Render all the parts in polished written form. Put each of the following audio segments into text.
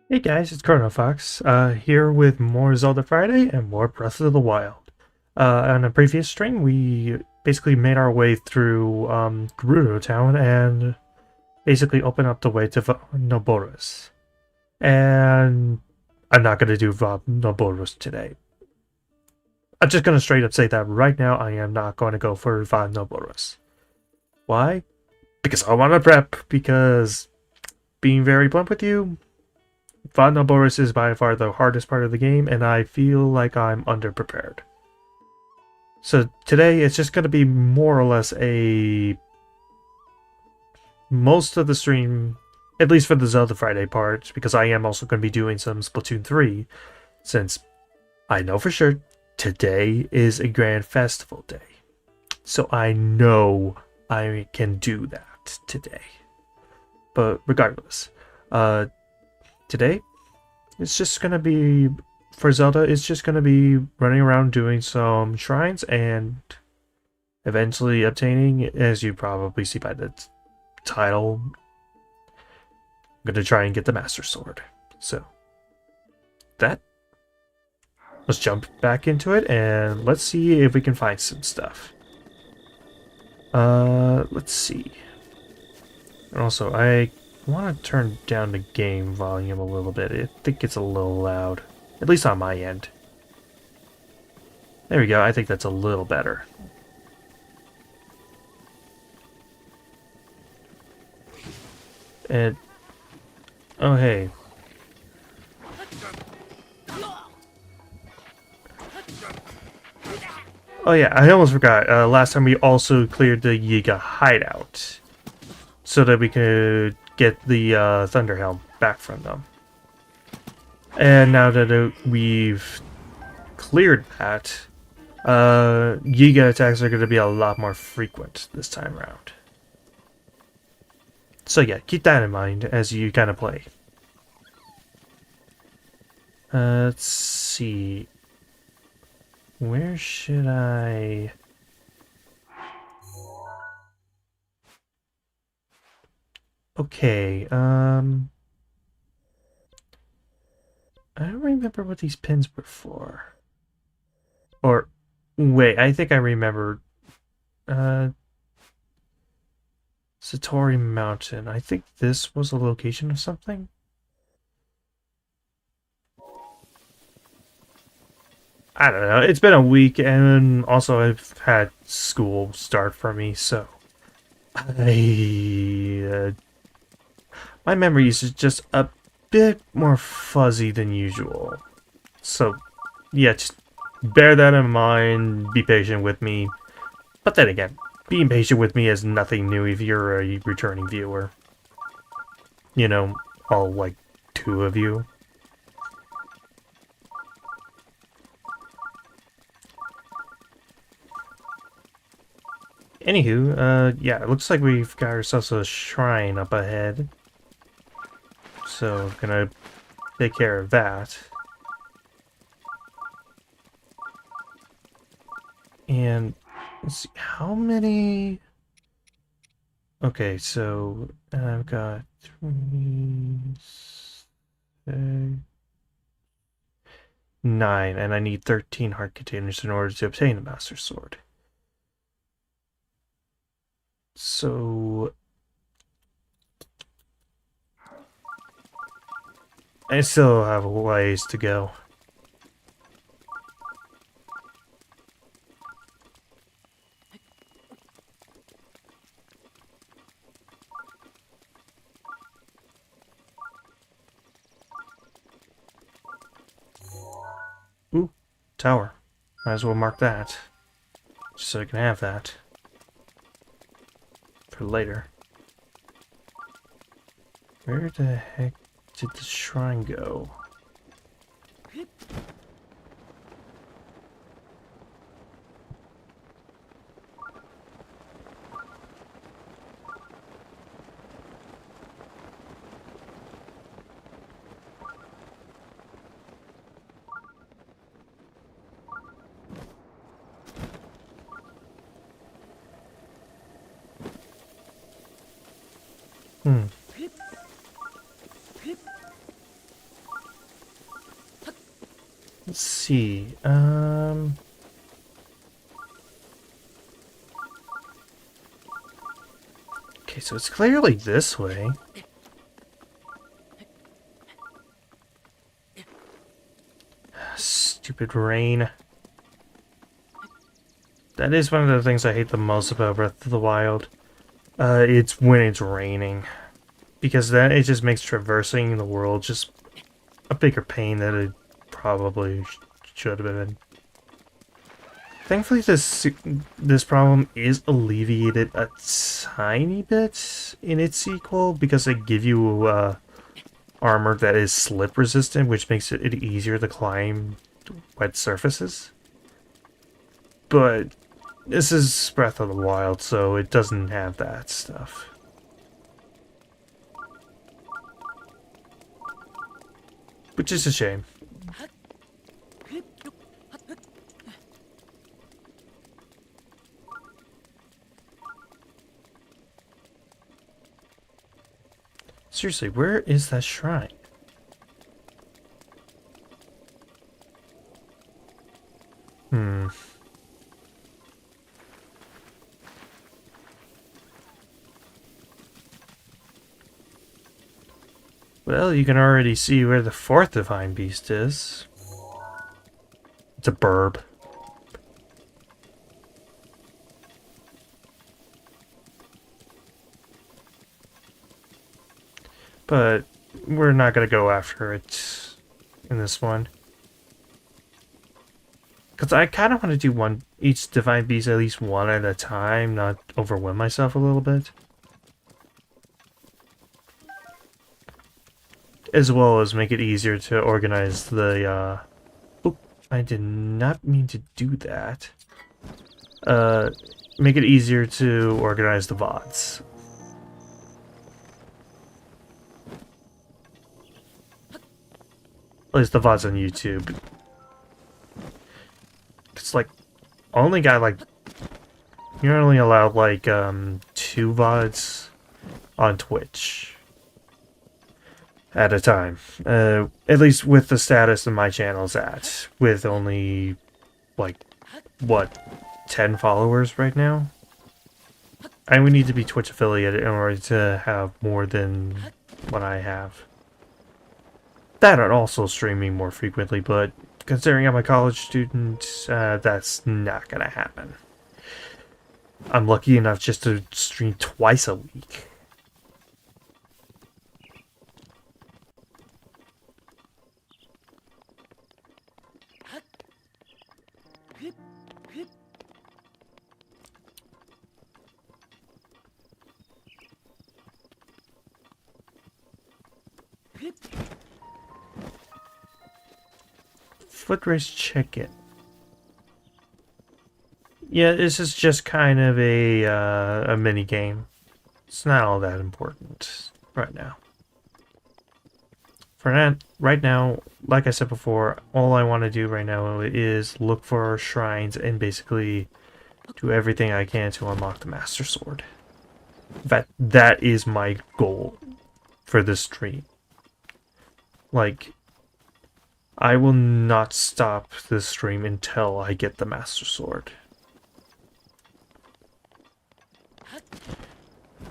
Hey guys, it's Chronofahx, here with more Zelda Friday and more Breath of the Wild. On a previous stream, we basically made our way through Gerudo Town and basically opened up the way to Noborus. And I'm not going to do Noborus today. I'm just going to straight up say that right now I am not going to go for Noborus. Why? Because I want to prep, because being very blunt with you, Boris is by far the hardest part of the game, and I feel like I'm underprepared. So today it's just going to be more or less most of the stream, at least for the Zelda Friday part, because I am also going to be doing some Splatoon 3, since I know for sure today is a grand festival day. So I know I can do that today. But regardless, today it's just gonna be, for Zelda, it's just gonna be running around doing some shrines and eventually obtaining, as you probably see by the title, I'm gonna try and get the Master Sword. So that, let's jump back into it and let's see if we can find some stuff. Let's see. And also, I want to turn down the game volume a little bit. I think it's a little loud, at least on my end. There we go. I think that's a little better. And oh hey. Oh yeah, I almost forgot. Last time we also cleared the Yiga hideout, so that we could get the Thunder Helm back from them. And now that we've cleared that, Yiga attacks are going to be a lot more frequent this time around. So yeah, keep that in mind as you kind of play. Let's see. Where should I... Okay, I don't remember what these pins were for. Or, wait, I think I remember. Satori Mountain. I think this was a location of something. I don't know. It's been a week, and also I've had school start for me, so my memory is just a bit more fuzzy than usual. So, yeah, just bear that in mind. Be patient with me. But then again, being patient with me is nothing new if you're a returning viewer. You know, all like two of you. Anywho, yeah, it looks like we've got ourselves a shrine up ahead. So, gonna take care of that. And, let's see, how many... Okay, so, I've got 3, 6, 9, and I need 13 heart containers in order to obtain the Master Sword. So... I still have a ways to go. Ooh, tower. Might as well mark that. Just so I can have that. For later. Where the heck did the shrine go? Hmm. Let's see. Okay, so it's clearly this way. Stupid rain. That is one of the things I hate the most about Breath of the Wild. It's when it's raining. Because then it just makes traversing the world just a bigger pain than it probably should have been. Thankfully, this problem is alleviated a tiny bit in its sequel because they give you armor that is slip resistant, which makes it easier to climb wet surfaces. But this is Breath of the Wild, so it doesn't have that stuff. Which is a shame. Seriously, where is that shrine? Well, you can already see where the fourth divine beast is. It's a burb. But we're not going to go after it in this one. Because I kind of want to do each divine beast at least one at a time, not overwhelm myself a little bit. As well as make it easier to organize the, Oop, I did not mean to do that. Make it easier to organize the VODs. At least the VODs on YouTube. It's like, only got like, you're only allowed like, 2 VODs on Twitch at a time. At least with the status that my channel's at, with only, like, what, 10 followers right now? I would need to be Twitch affiliate in order to have more than what I have. That and also streaming more frequently, but considering I'm a college student, that's not gonna happen. I'm lucky enough just to stream twice a week. Footrace check-in. Yeah, this is just kind of a mini game. It's not all that important right now. Right now, like I said before, all I want to do right now is look for shrines and basically do everything I can to unlock the Master Sword. That is my goal for this stream. Like, I will not stop this stream until I get the Master Sword.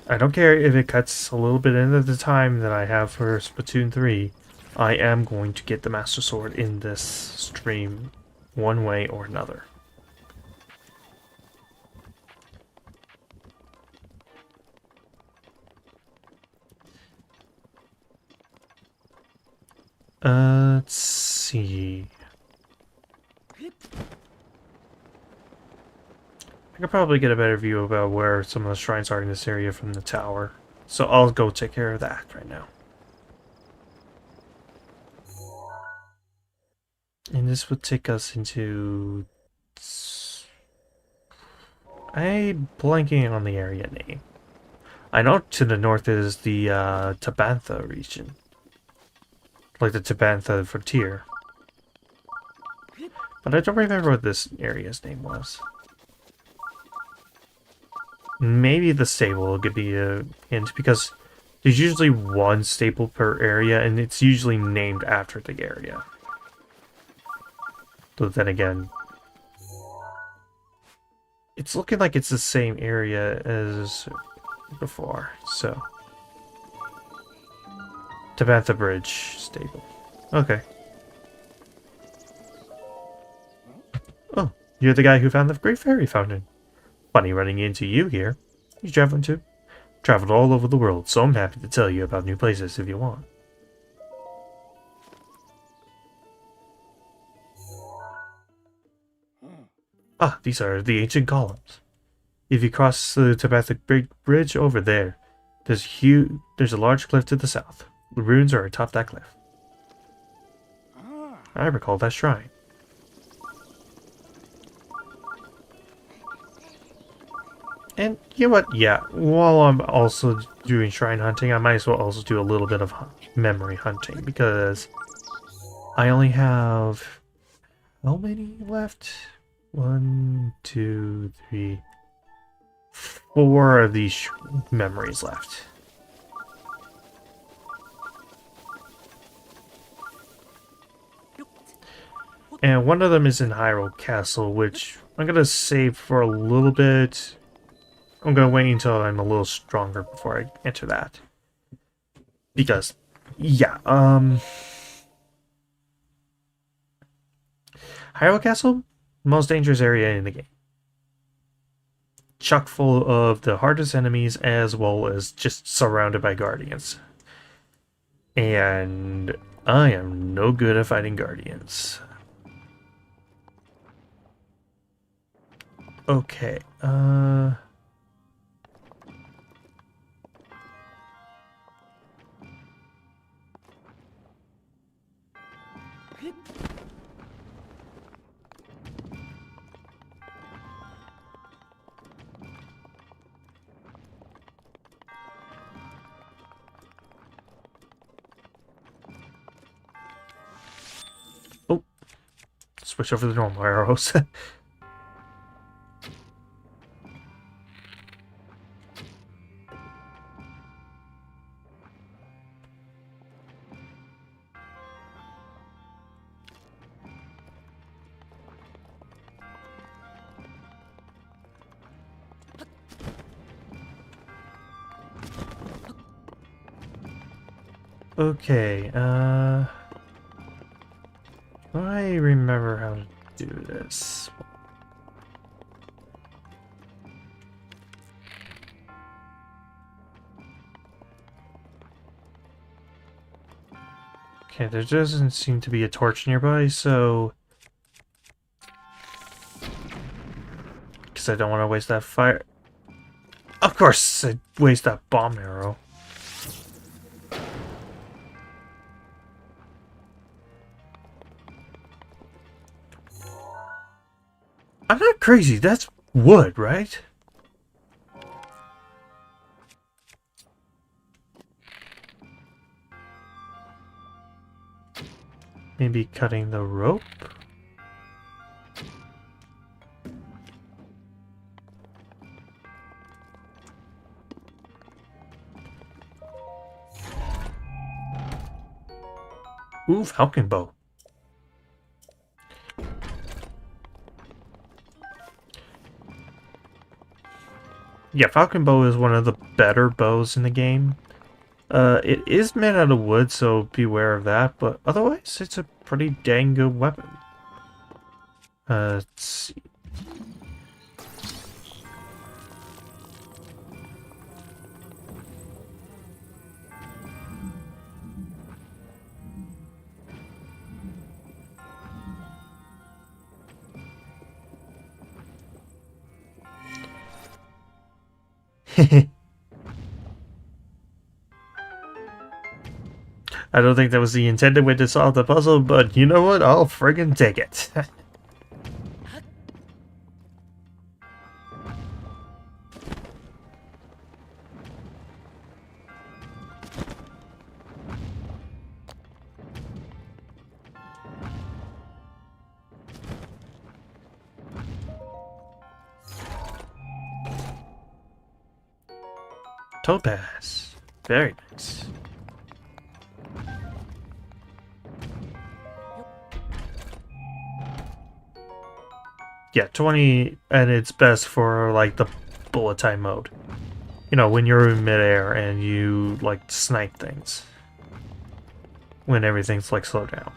I don't care if it cuts a little bit into the time that I have for Splatoon 3. I am going to get the Master Sword in this stream one way or another. Let's see. I could probably get a better view about where some of the shrines are in this area from the tower. So I'll go take care of that right now. And this would take us into... I'm blanking on the area name. I know to the north is the Tabantha region. Like the Tabantha frontier. But I don't remember what this area's name was. Maybe the stable could be a hint, because there's usually one staple per area, and it's usually named after the area. But then again, it's looking like it's the same area as before, so. Tabantha Bridge stable. Okay. Oh, you're the guy who found the Great Fairy Fountain. Funny running into you here. You traveling too? Traveled all over the world, so I'm happy to tell you about new places if you want. Ah, these are the ancient columns. If you cross the Tabantha Bridge over there, there's a large cliff to the south. The ruins are atop that cliff. I recall that shrine. And you know what? Yeah, while I'm also doing shrine hunting, I might as well also do a little bit of memory hunting, because I only have... how many left? 1, 2, 3... 4 of these memories left. And one of them is in Hyrule Castle, which I'm going to save for a little bit. I'm going to wait until I'm a little stronger before I enter that. Because, yeah, Hyrule Castle, most dangerous area in the game. Chock full of the hardest enemies, as well as just surrounded by guardians. And I am no good at fighting guardians. Okay, oh, switch over to the normal arrows. Okay, I remember how to do this. Okay, there doesn't seem to be a torch nearby, so... because I don't want to waste that fire... Of course, I'd waste that bomb arrow. I'm not crazy, that's wood, right? Maybe cutting the rope? Ooh, falcon bow. Yeah, falcon bow is one of the better bows in the game. It is made out of wood, so beware of that, but otherwise, it's a pretty dang good weapon. Let's see. I don't think that was the intended way to solve the puzzle, but you know what? I'll friggin' take it. Topaz. Very nice. Yeah, 20, and it's best for like the bullet time mode. You know, when you're in midair and you like snipe things. When everything's like slowed down.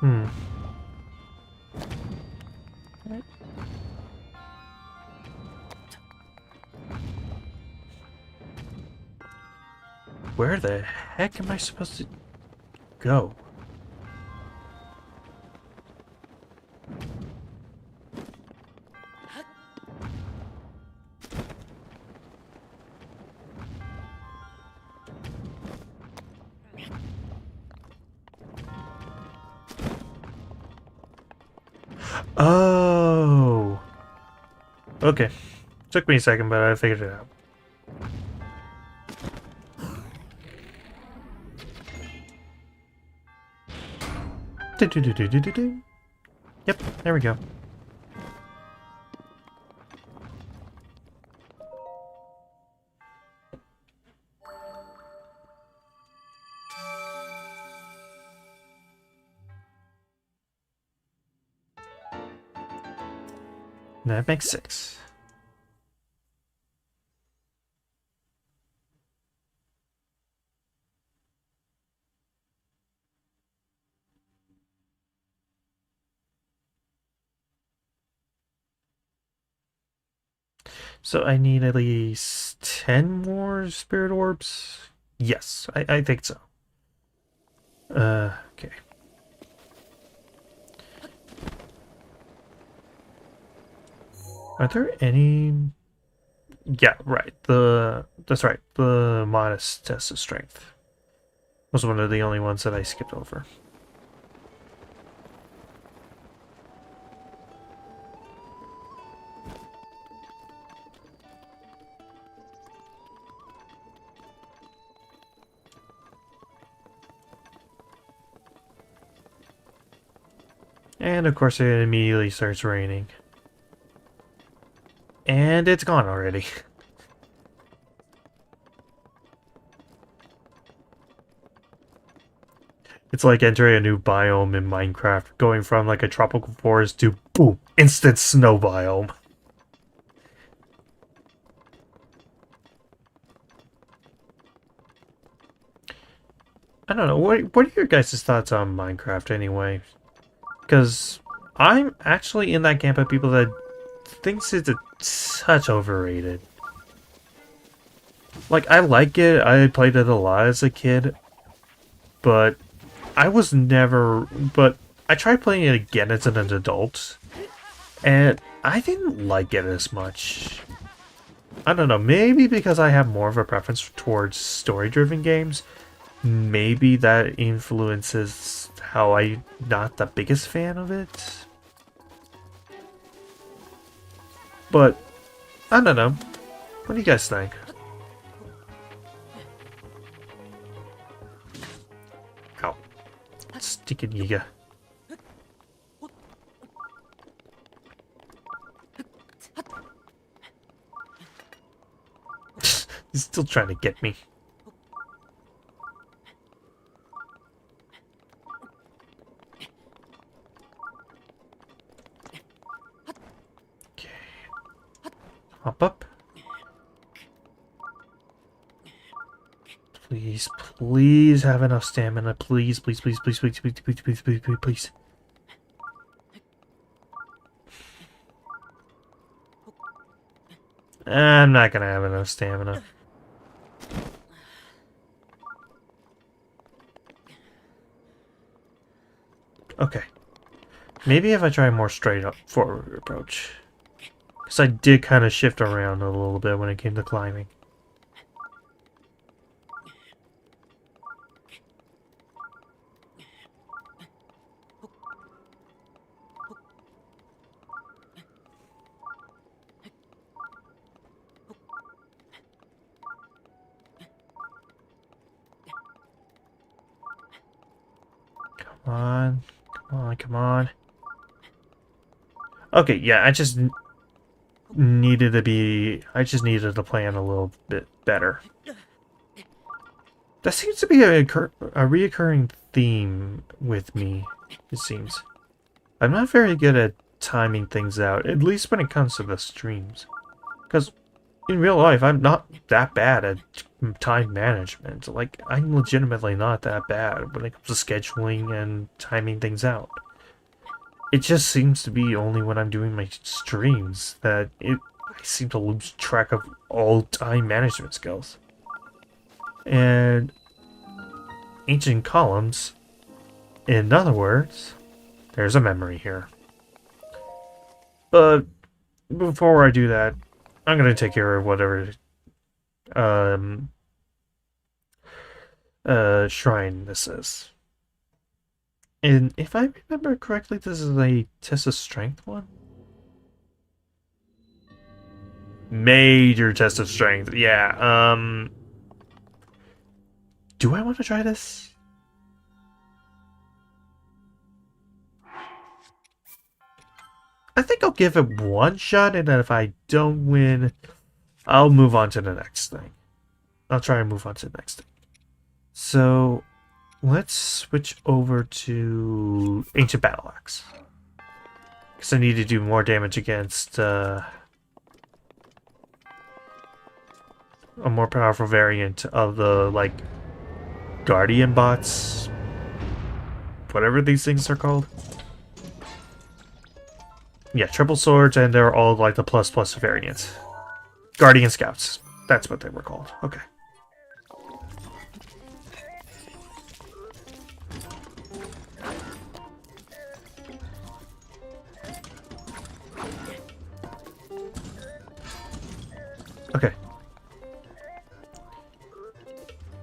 Hmm. Where the heck am I supposed to go? Oh. Okay. Took me a second, but I figured it out. Do-do-do-do-do-do-do. Yep, there we go. That makes 6. So I need at least 10 more spirit orbs? Yes, I think so. Okay. Are there any... Yeah, right. That's right. The modest test of strength was one of the only ones that I skipped over. And of course it immediately starts raining. And it's gone already. It's like entering a new biome in Minecraft, going from like a tropical forest to boom, instant snow biome. I don't know, what are your guys' thoughts on Minecraft anyway? Because I'm actually in that camp of people that thinks it's a touch overrated. Like, I like it, I played it a lot as a kid, but I was never... But I tried playing it again as an adult, and I didn't like it as much. I don't know, maybe because I have more of a preference towards story-driven games, maybe that influences how I'm not the biggest fan of it. But, I don't know. What do you guys think? Ow. Sticking Yiga. He's still trying to get me. Okay. Hop up. Please, please have enough stamina. Please, please, please, please, please, please, please, please, please, please, please. I'm not gonna have enough stamina. Okay. Maybe if I try a more straight up forward approach. Because I did kind of shift around a little bit when it came to climbing. Come on. Come on, come on. Okay, yeah, I just needed to plan a little bit better. That seems to be a reoccurring theme with me, it seems. I'm not very good at timing things out, at least when it comes to the streams. Because in real life, I'm not that bad at time management. Like, I'm legitimately not that bad when it comes to scheduling and timing things out. It just seems to be only when I'm doing my streams that I seem to lose track of all time management skills. And ancient columns, in other words, there's a memory here. But before I do that, I'm gonna take care of whatever shrine this is. And if I remember correctly, this is a test of strength one? Major test of strength, yeah. Do I want to try this? I think I'll give it one shot, and then if I don't win, I'll move on to the next thing. I'll try and move on to the next thing. So, let's switch over to Ancient Battleaxe. Because I need to do more damage against a more powerful variant of the, like, Guardian bots. Whatever these things are called. Yeah, triple swords, and they're all like the plus variants. Guardian Scouts. That's what they were called. Okay. Okay.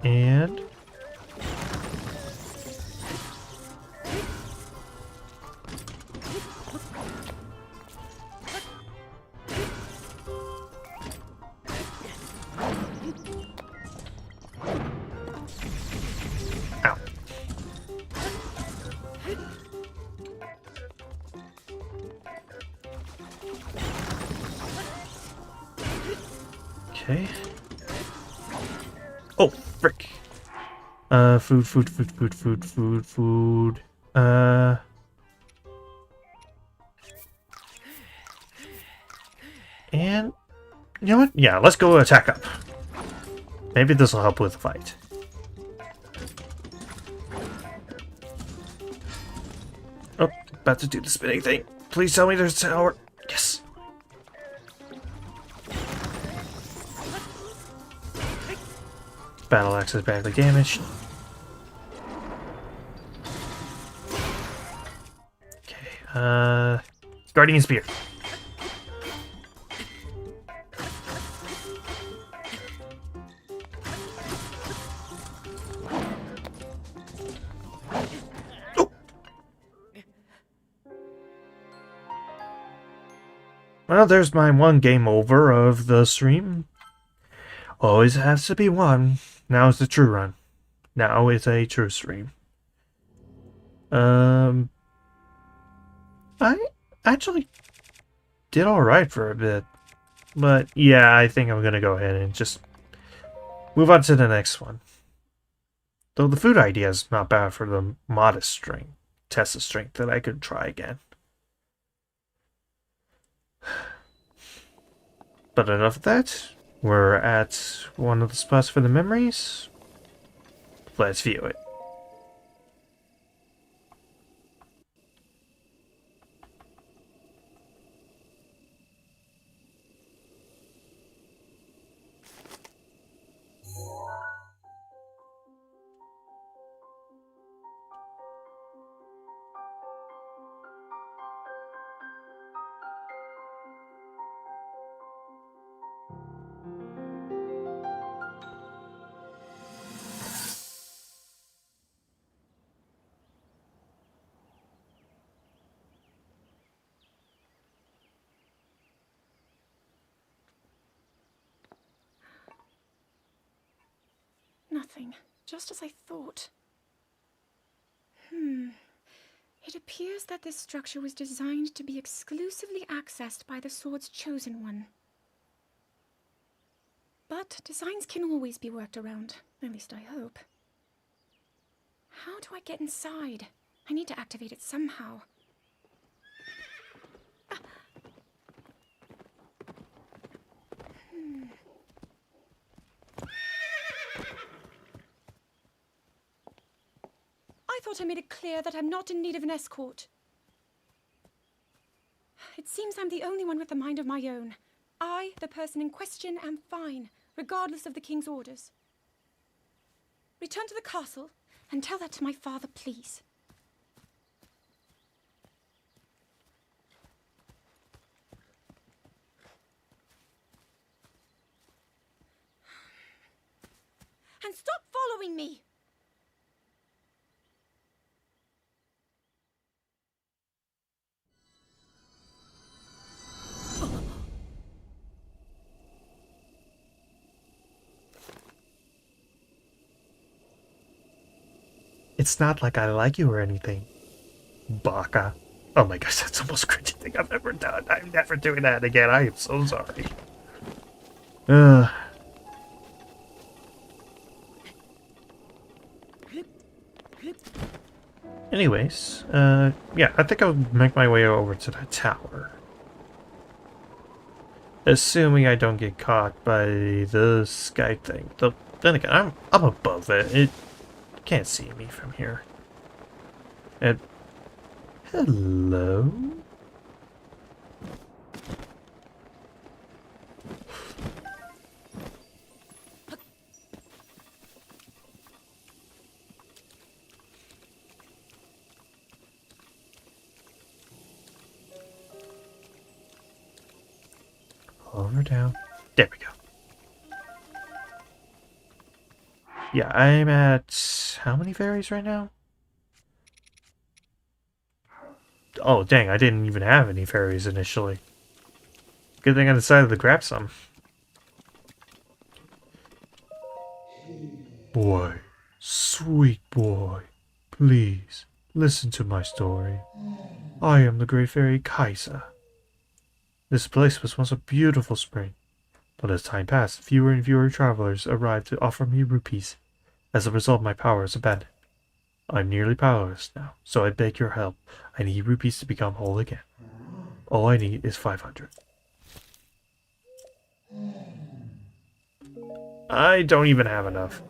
And... ow. Okay. Oh, frick. Food. And... you know what? Yeah, let's go attack up. Maybe this will help with the fight. Oh, about to do the spinning thing. Please tell me there's a tower. Yes. Battle axe is badly damaged. Okay, Guardian Spear. Oh! Well, there's my one game over of the stream. Always has to be one. Now is the true run. Now is a true stream. I actually did alright for a bit. But yeah, I think I'm gonna go ahead and just move on to the next one. Though the food idea is not bad for the modest strength, test of strength that I could try again. But enough of that. We're at one of the spots for the memories. Let's view it. Nothing. Just as I thought. It appears that this structure was designed to be exclusively accessed by the sword's chosen one. But designs can always be worked around, at least I hope. How do I get inside? I need to activate it somehow. I thought I made it clear that I'm not in need of an escort. It seems I'm the only one with a mind of my own. I, the person in question, am fine, regardless of the king's orders. Return to the castle and tell that to my father, please. And stop following me! It's not like I like you or anything. Baka. Oh my gosh, that's the most cringy thing I've ever done. I'm never doing that again. I am so sorry. Anyways, yeah, I think I'll make my way over to that tower. Assuming I don't get caught by the sky thing. Though, then again, I'm above it. It can't see me from here. And hello? Over, down. There we go. Yeah, I'm at how many fairies right now? Oh, dang, I didn't even have any fairies initially. Good thing I decided to grab some. Boy, sweet boy, please, listen to my story. I am the great fairy Kaisa. This place was once a beautiful spring, but as time passed, fewer and fewer travelers arrived to offer me rupees. As a result, my power is abandoned. I'm nearly powerless now, so I beg your help. I need rupees to become whole again. All I need is 500. I don't even have enough.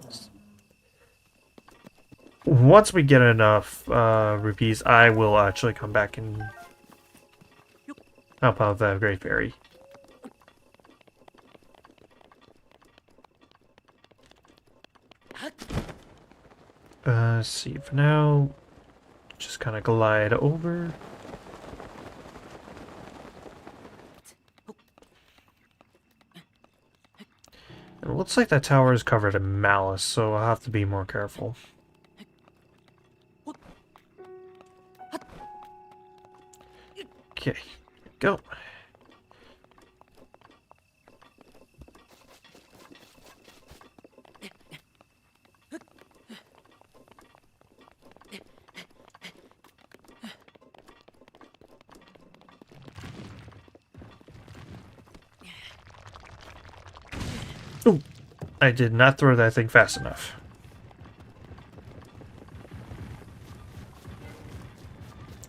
Once we get enough rupees, I will actually come back and help out the Great Fairy. Let's see, for now, just kind of glide over. It looks like that tower is covered in malice, so I'll have to be more careful. Okay, go. Ooh, I did not throw that thing fast enough.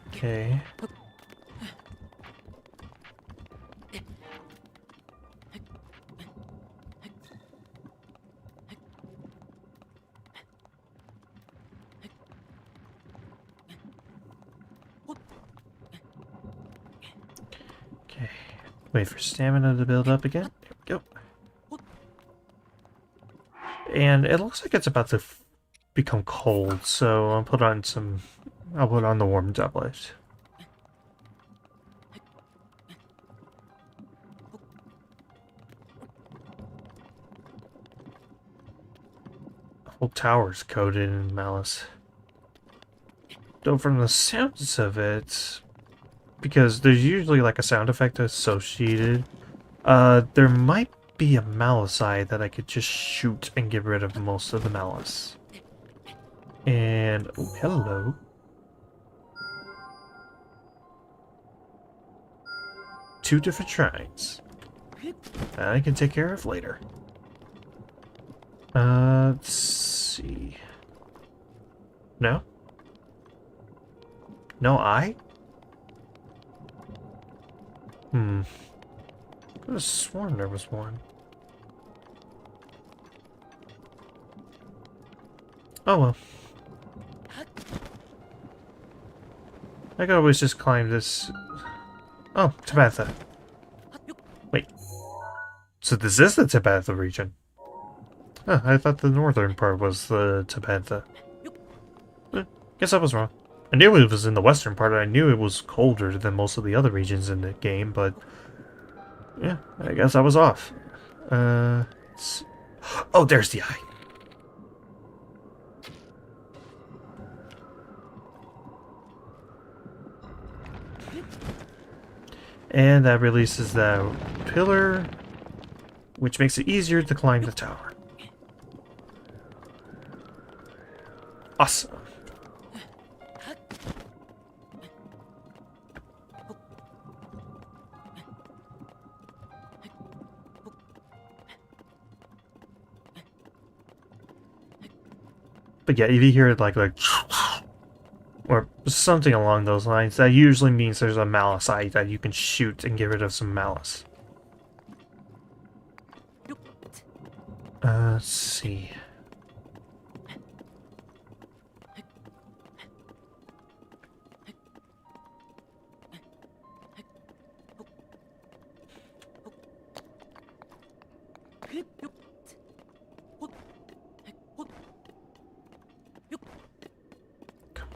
Okay. Okay. Wait for stamina to build up again. There we go. And it looks like it's about to become cold, so I'll put on the warm doublet. The whole tower's coated in malice. Though from the sounds of it, because there's usually like a sound effect associated, there might be a malicide that I could just shoot and get rid of most of the malice. And oh, hello. 2 different shrines. That I can take care of later. Let's see. No? No eye? I could have sworn there was one. Oh well. I could always just climb this. Oh, Tabantha. Wait. So this is the Tabantha region. Oh, I thought the northern part was the Tabantha. Guess I was wrong. I knew it was in the western part, and I knew it was colder than most of the other regions in the game, but... yeah, I guess I was off. Oh, there's the eye. And that releases that pillar, which makes it easier to climb the tower. Awesome. But yeah, if you hear it like or something along those lines, that usually means there's a malice eye that you can shoot and get rid of some malice. Let's see.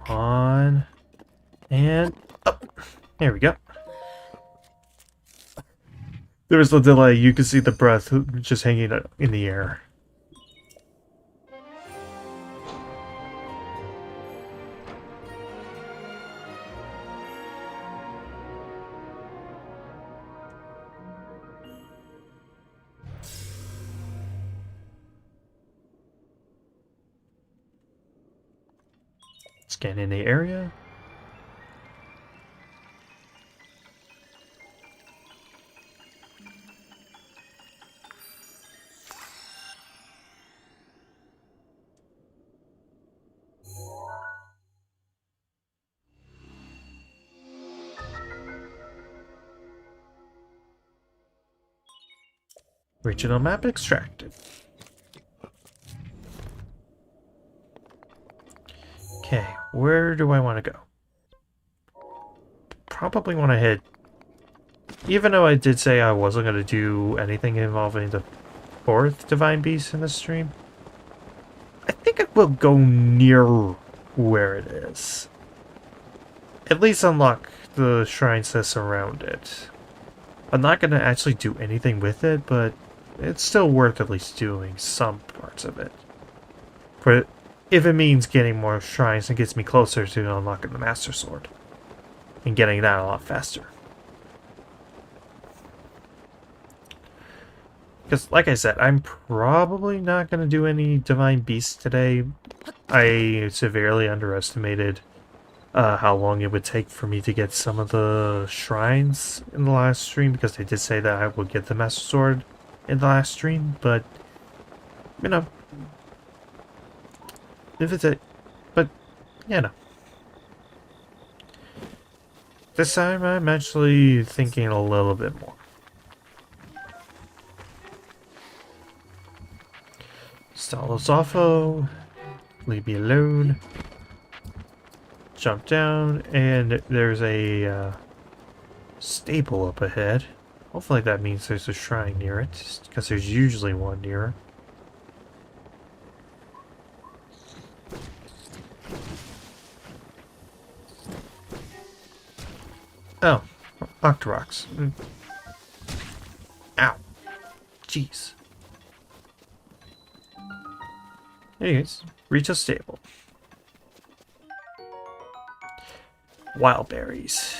On and up. There we go. There was a delay. You can see the breath just hanging in the air. Scan in the area. Regional map extracted. Okay, where do I want to go? Probably want to head... even though I did say I wasn't going to do anything involving the 4th Divine Beast in this stream, I think I will go near where it is. At least unlock the shrines that surround it. I'm not going to actually do anything with it, but it's still worth at least doing some parts of it. For if it means getting more shrines, it gets me closer to unlocking the Master Sword. And getting that a lot faster. Because, like I said, I'm probably not going to do any Divine Beasts today. I severely underestimated how long it would take for me to get some of the shrines in the last stream, because they did say that I would get the Master Sword in the last stream, but, you know, if it's a... but, you know. This time I'm actually thinking a little bit more. Stalosoffo, leave me alone. Jump down, and there's a stable up ahead. Hopefully that means there's a shrine near it, because there's usually one near it. Oh, Octoroks. Ow. Jeez. Anyways, reach a stable. Wild berries.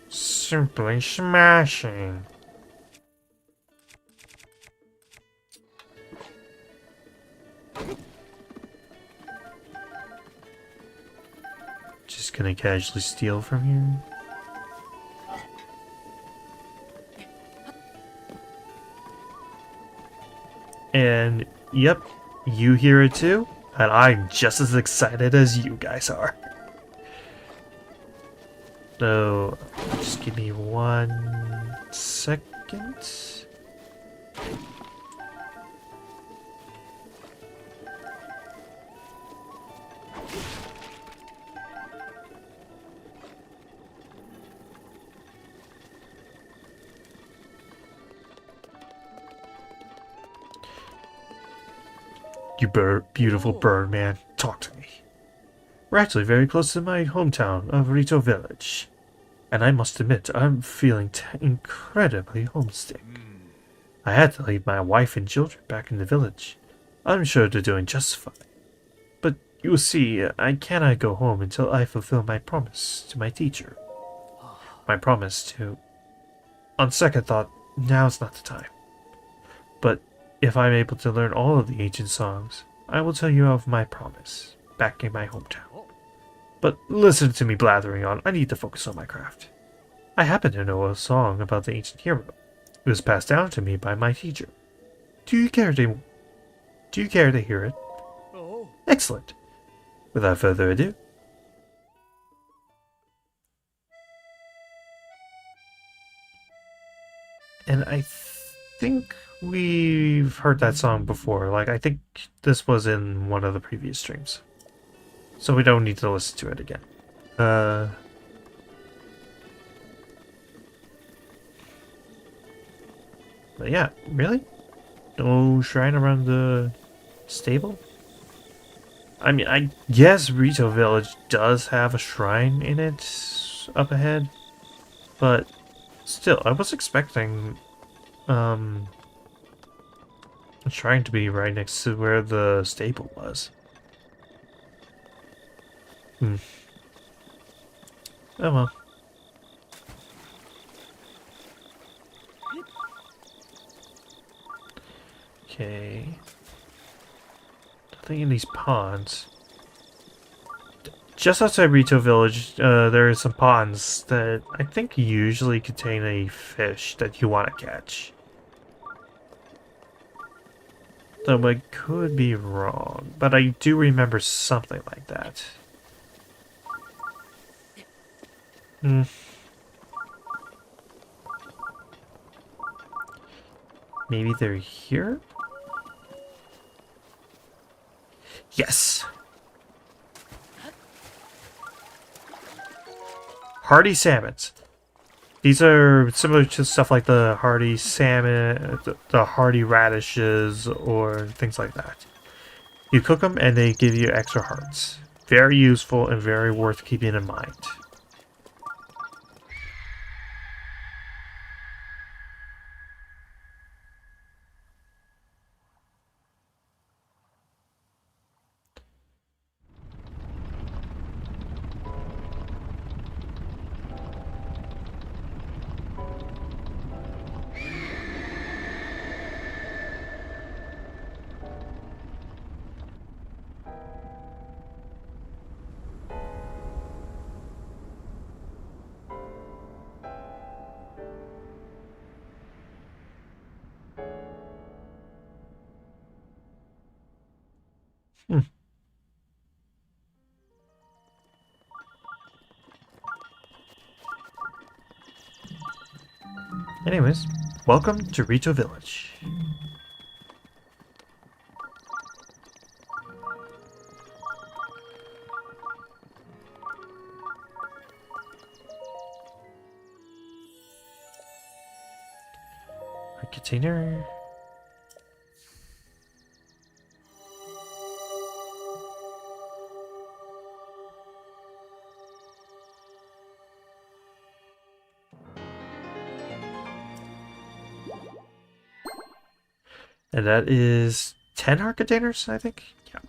Simply smashing. Just gonna casually steal from here. And yep, you hear it too, and I'm just as excited as you guys are. So, just give me 1 second. You beautiful bird man, talk to me. We're actually very close to my hometown of Rito Village. And I must admit, I'm feeling incredibly homesick. I had to leave my wife and children back in the village. I'm sure they're doing just fine. But you see, I cannot go home until I fulfill my promise to my teacher. My promise to... On second thought, now's not the time. But if I'm able to learn all of the ancient songs, I will tell you of my promise, back in my hometown. But listen to me blathering on, I need to focus on my craft. I happen to know a song about the ancient hero. It was passed down to me by my teacher. Do you care to hear it? Oh. Excellent. Without further ado. And I think we've heard that song before. Like, I think this was in one of the previous streams. So we don't need to listen to it again. But yeah, really? No shrine around the stable? I mean, I guess Rito Village does have a shrine in it up ahead. But still, I was expecting a shrine to be right next to where the stable was. Oh well. Okay. Nothing in these ponds. Just outside Rito Village, there are some ponds that I think usually contain a fish that you want to catch. Though I could be wrong, but I do remember something like that. Maybe they're here? Yes! Hardy salmons. These are similar to stuff like the hardy salmon, the hardy radishes, or things like that. You cook them and they give you extra hearts. Very useful and very worth keeping in mind. Anyways, welcome to Rito Village. A container. And that is 10 heart containers, I think? Yeah.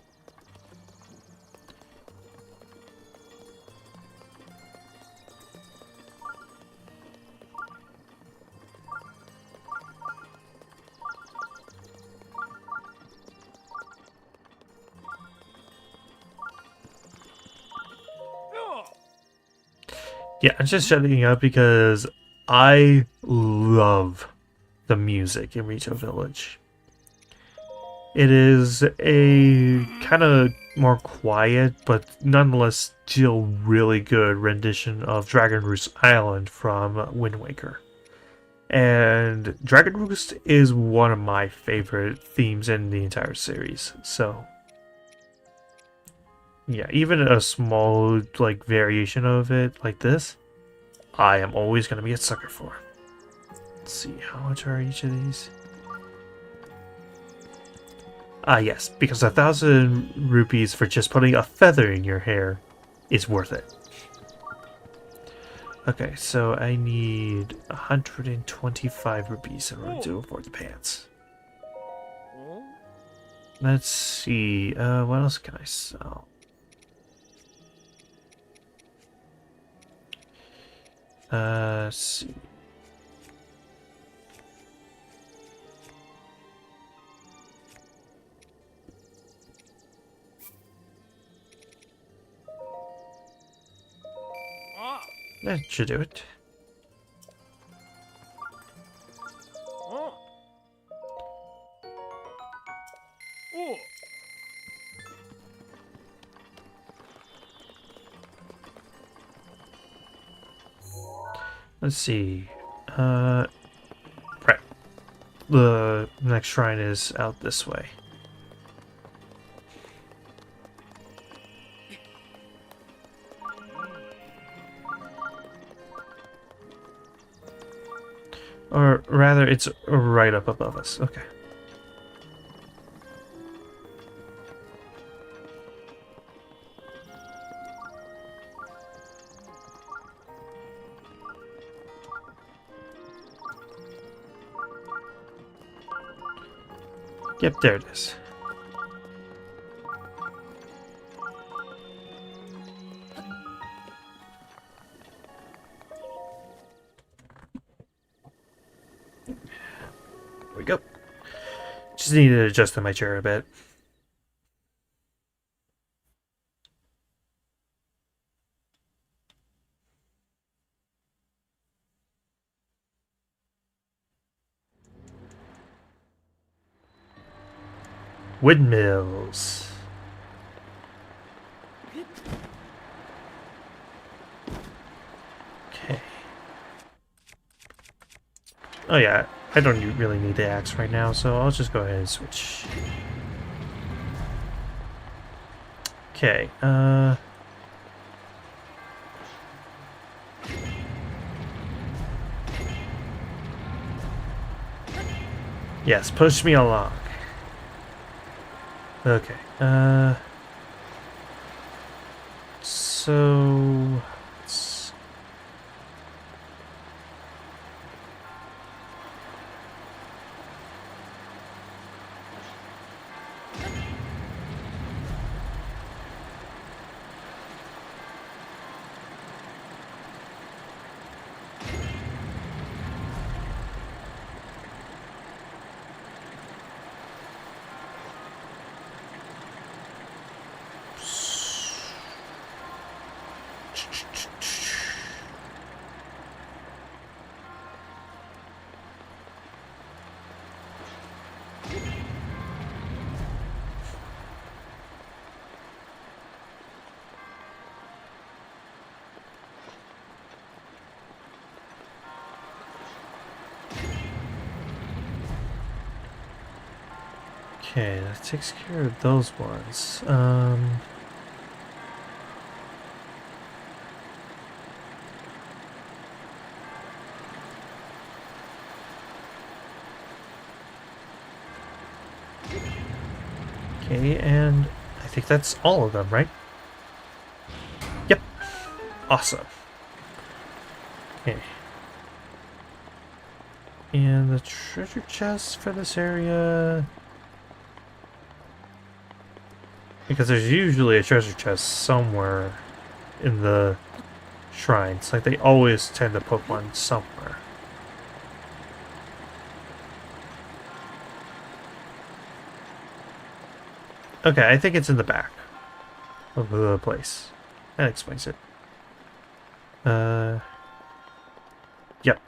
Yeah, I'm just shutting up because I love the music in Rito Village. It is a kind of more quiet, but nonetheless still really good rendition of Dragon Roost Island from Wind Waker. And Dragon Roost is one of my favorite themes in the entire series. So, yeah, even a small like variation of it like this, I am always going to be a sucker for. Let's see, how much are each of these? Ah, yes, because 1,000 rupees for just putting a feather in your hair is worth it. Okay, so I need 125 rupees in order to afford the pants. Let's see, what else can I sell? Let's see. That should do it. Let's see. Right. The next shrine is out this way. Or rather, it's right up above us. Okay. Yep, there it is. There we go. Just need to adjust my chair a bit. Windmills. Okay. Oh yeah, I don't really need the axe right now, so I'll just go ahead and switch. Okay, yes, push me along. Okay, so... Okay, that takes care of those ones. Okay, and I think that's all of them, right? Yep. Awesome. Okay. And the treasure chest for this area... Because there's usually a treasure chest somewhere in the shrines. Like, they always tend to put one somewhere. Okay, I think it's in the back of the place. That explains it. Yep.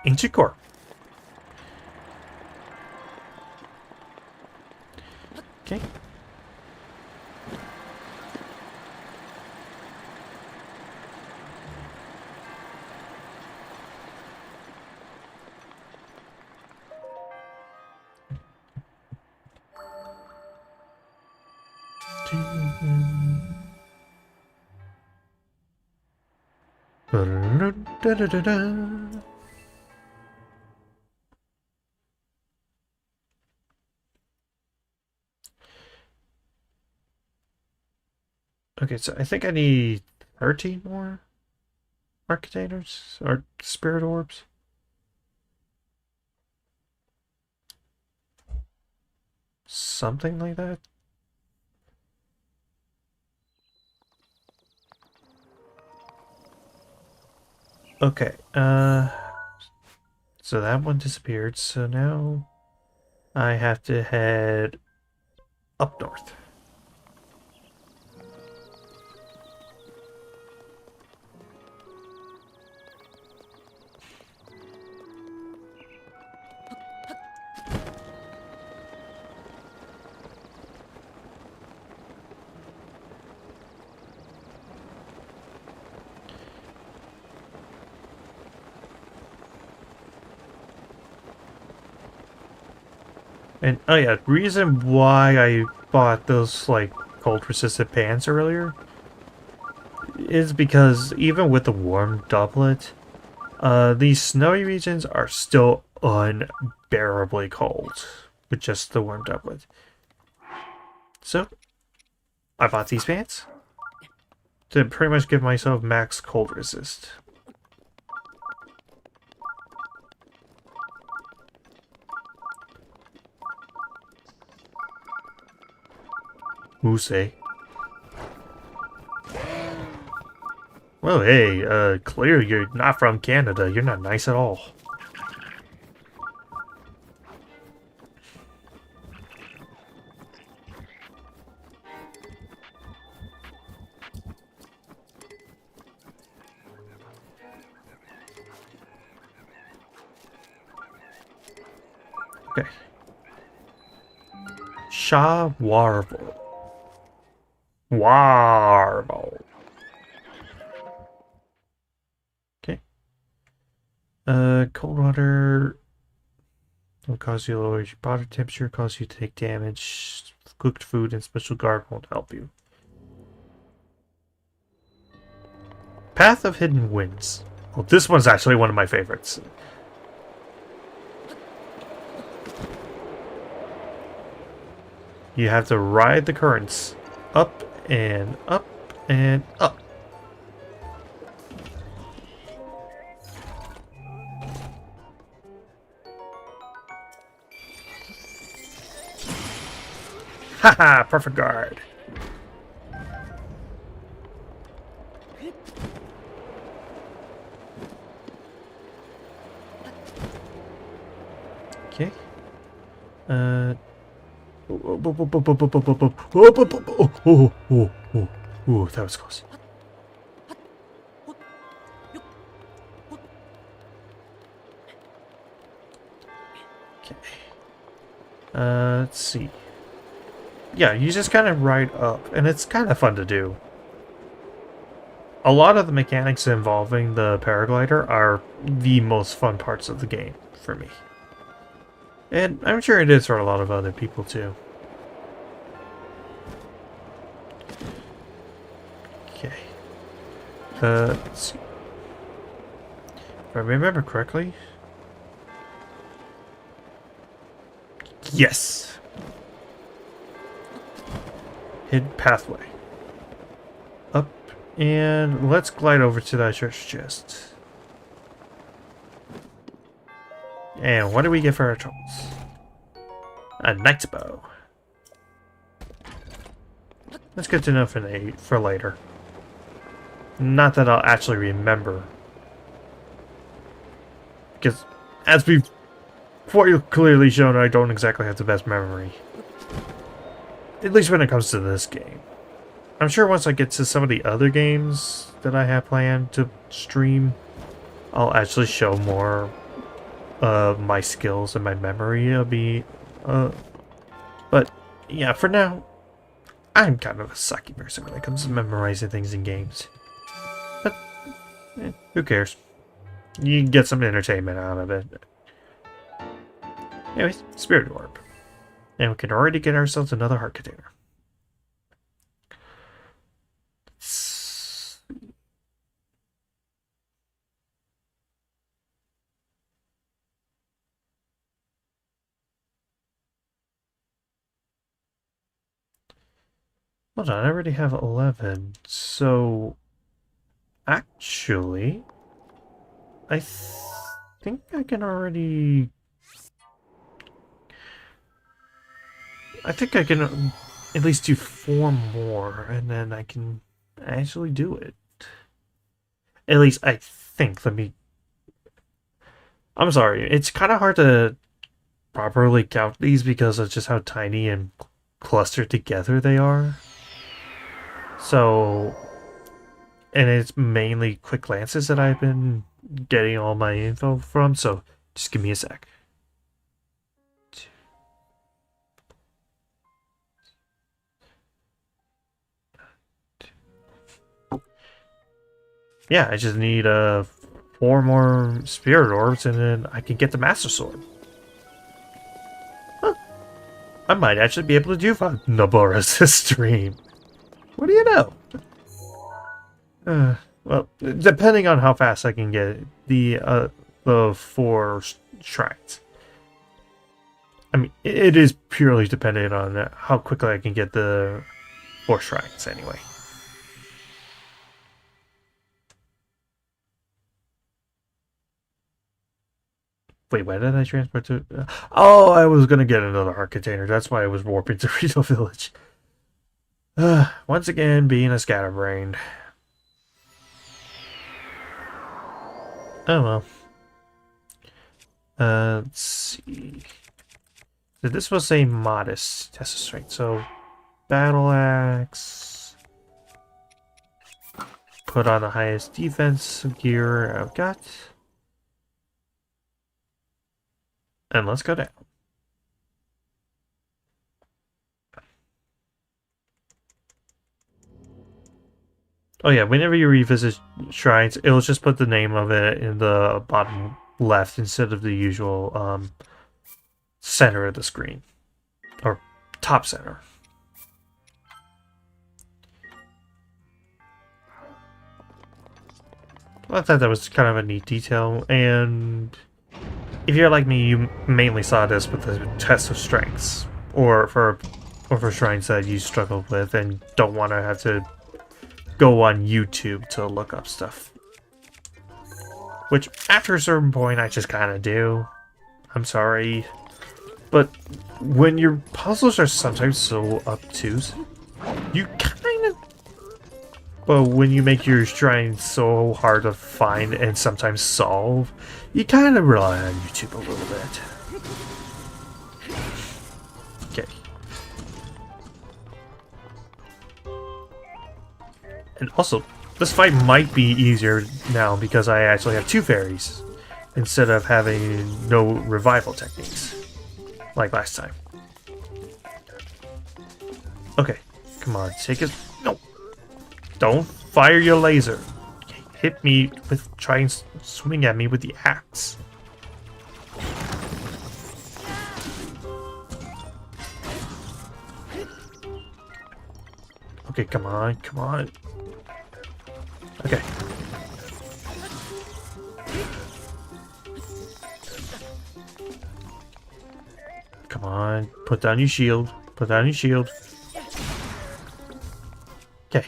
Ancient core. Okay. Okay, so I think I need 13 more Arcanators or Spirit Orbs. Something like that. Okay, so that one disappeared, so now I have to head up north. And oh yeah, reason why I bought those like cold resistant pants earlier is because even with the warm doublet, these snowy regions are still unbearably cold with just the warm doublet. So I bought these pants to pretty much give myself max cold resist. Who say? Well, hey, clear you're not from Canada. You're not nice at all. Okay. Shaw Warble. Warble. Okay. Cold water will cause you to lower your body temperature, cause you to take damage. Cooked food and special garb won't help you. Path of Hidden Winds. Well, this one's actually one of my favorites. You have to ride the currents up and up and up. Haha, perfect guard. Okay. Oh, that was close. Okay. Let's see. Yeah, you just kind of ride up, and it's kind of fun to do. A lot of the mechanics involving the paraglider are the most fun parts of the game for me. And I'm sure it is for a lot of other people too. Okay. Let's see. If I remember correctly. Yes! Hidden pathway. Up, and let's glide over to that treasure chest. And what do we get for our troubles? A knight's bow. That's good to know for later. Not that I'll actually remember. Because, as we've quite clearly shown, I don't exactly have the best memory. At least when it comes to this game. I'm sure once I get to some of the other games that I have planned to stream, I'll actually show more my skills and my memory will be, but yeah, for now, I'm kind of a sucky person when it comes to memorizing things in games. But, who cares? You can get some entertainment out of it. Anyways, Spirit Orb. And we can already get ourselves another heart container. Hold on, I already have 11. So, actually, I think I can already... I think I can at least do 4 more, and then I can actually do it. At least I think. Let me... I'm sorry, it's kind of hard to properly count these because of just how tiny and clustered together they are. So... And it's mainly quick glances that I've been getting all my info from, so just give me a sec. Yeah, I just need 4 more spirit orbs and then I can get the Master Sword. Huh. I might actually be able to do Nabora's this stream. What do you know? Well, depending on how fast I can get the 4 shrines. I mean, it is purely dependent on how quickly I can get the 4 shrines anyway. Wait, why did I transport to... oh, I was going to get another heart container. That's why I was warping to Rito Village. Once again, being a scatterbrained. Oh well. Let's see. This was a modest test, right? So, battle axe. Put on the highest defense gear I've got. And let's go down. Oh yeah, whenever you revisit shrines, it'll just put the name of it in the bottom left instead of the usual center of the screen. Or top center. I thought that was kind of a neat detail, and if you're like me, you mainly saw this with the test of strengths, or for shrines that you struggled with and don't want to have to go on YouTube to look up stuff. Which, after a certain point, I just kind of do. I'm sorry. But when your puzzles are sometimes so obtuse, you kind of... Well, when you make your shrines so hard to find and sometimes solve, you kind of rely on YouTube a little bit. Okay. And also, this fight might be easier now because I actually have 2 fairies instead of having no revival techniques like last time. Okay, come on, take it. No, don't fire your laser. Hit me with, try and swing at me with the axe. Okay, come on, come on. Okay. Come on, put down your shield. Put down your shield. Okay.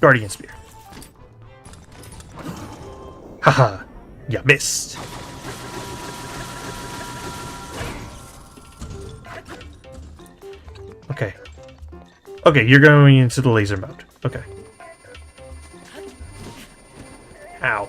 Guardian Spear. Haha, you missed. Okay. Okay, you're going into the laser mode. Okay. Ow.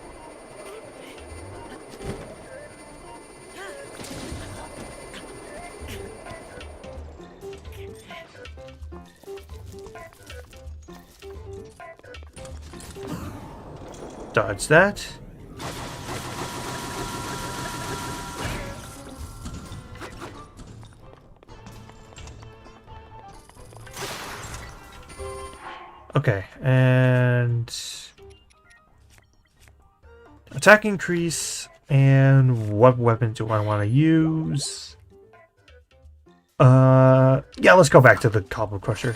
Dodge that. Okay, and attack increase, and what weapon do I want to use? Yeah, let's go back to the Cobble Crusher.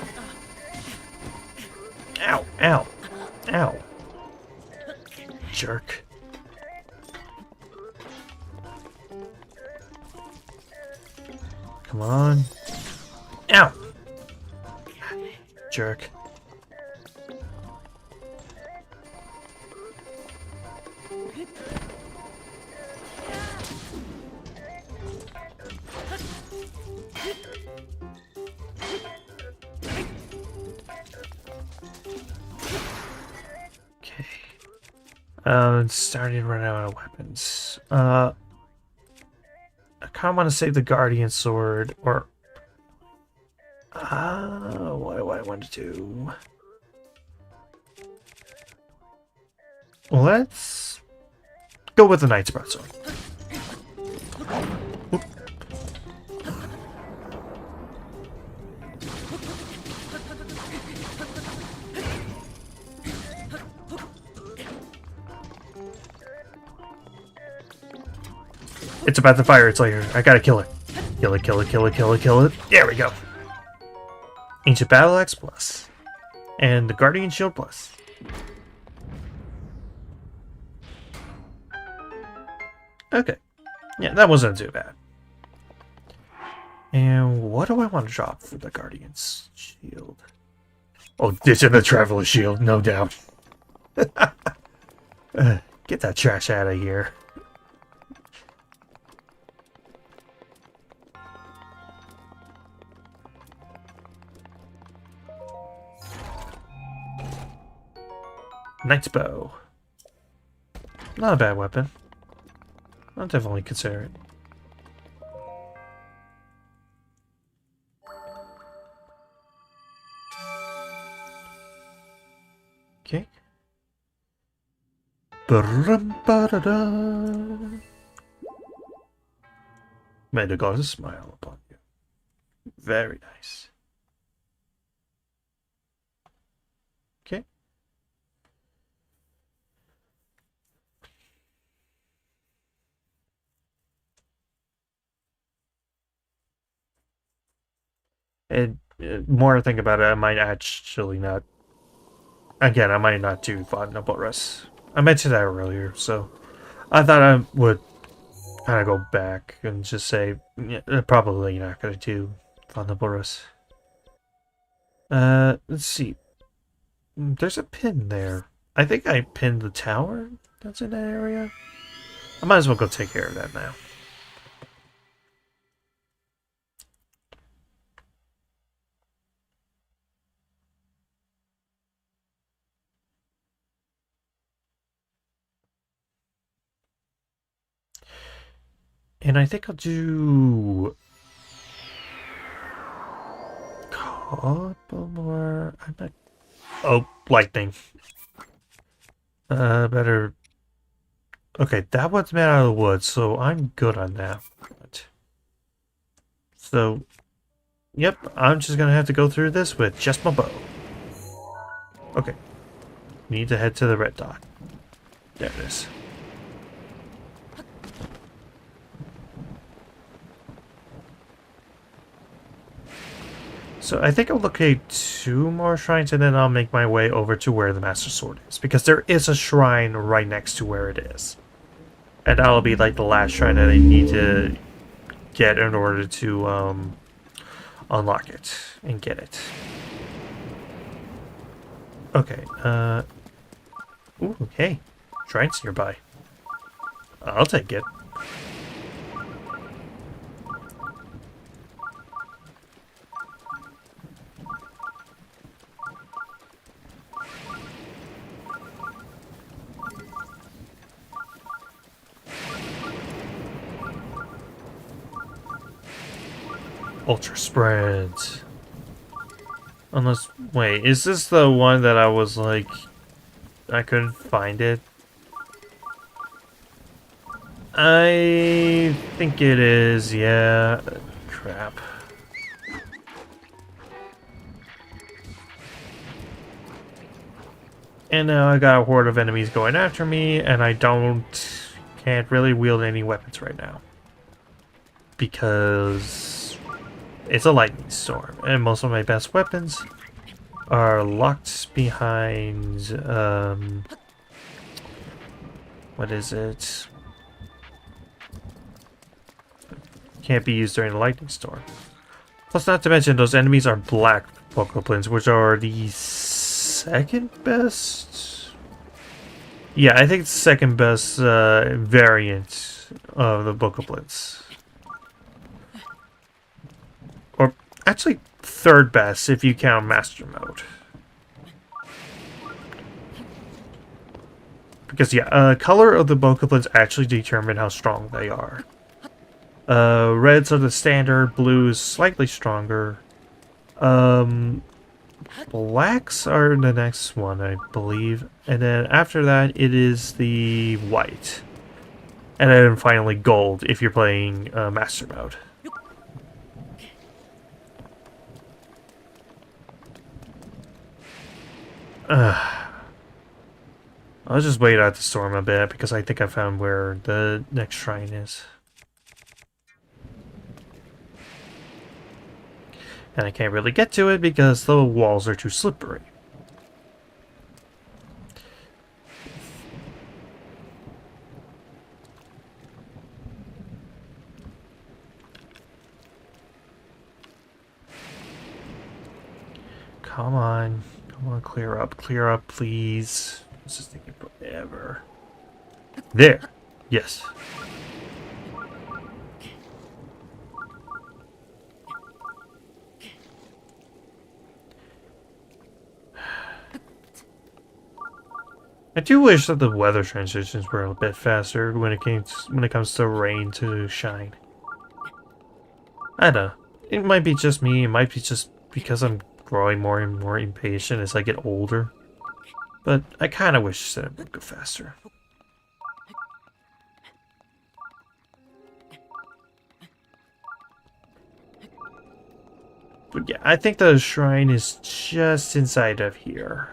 Ow, ow, ow. Jerk. Come on. Ow! Jerk. Okay. Starting to run out of weapons. I kind of want to save the Guardian Sword, or... what do I want to do? Let's go with the Knight's Broadsword. Oop. It's about to fire its layer. I gotta kill it. Kill it, kill it, kill it, kill it, kill it. There we go. Ancient Battle Axe plus. And the Guardian Shield plus. Okay. Yeah, that wasn't too bad. And what do I want to drop for the Guardian's Shield? Oh, ditching the Traveler's Shield, no doubt. Get that trash out of here. Knight's Bow. Not a bad weapon. I'll definitely consider it. Okay. Ba-rum-ba-da-da. May the goddess smile upon you. Very nice. Okay. And more I think about it, I might actually not. Again, I might not do Vulnerable Rest. I mentioned that earlier, so I thought I would kind of go back and just say, yeah, probably not going to do Vulnerable Rest. Let's see. There's a pin there. I think I pinned the tower that's in that area. I might as well go take care of that now. And I think I'll do couple more. I'm not. Oh, lightning. Better. Okay, that one's made out of wood, so I'm good on that. So, yep, I'm just gonna have to go through this with just my bow. Okay. Need to head to the red dot. There it is. So I think I'll locate 2 more shrines and then I'll make my way over to where the Master Sword is. Because there is a shrine right next to where it is. And that'll be like the last shrine that I need to get in order to unlock it and get it. Okay, ooh, okay. Shrines nearby. I'll take it. Ultra Sprint. Unless, wait, is this the one that I was like, I couldn't find it? I think it is, yeah. Crap. And now I got a horde of enemies going after me, and I can't really wield any weapons right now. Because it's a lightning storm, and most of my best weapons are locked behind, what is it? Can't be used during the lightning storm. Plus, not to mention, those enemies are black bokoblins, which are the second best? Yeah, I think it's the second best variant of the bokoblins. Or, actually, third best if you count Master Mode. Because, yeah, color of the bokoblins actually determine how strong they are. Reds are the standard, blues slightly stronger. Blacks are the next one, I believe. And then after that, it is the white. And then finally gold if you're playing Master Mode. I'll just wait out the storm a bit because I think I found where the next shrine is. And I can't really get to it because the walls are too slippery. Come on, clear up, please. This is taking forever. There, yes. I do wish that the weather transitions were a bit faster when it comes to rain to shine. I don't know. It might be just me. It might be just because I'm growing more and more impatient as I get older. But I kind of wish that it would go faster. But yeah, I think the shrine is just inside of here.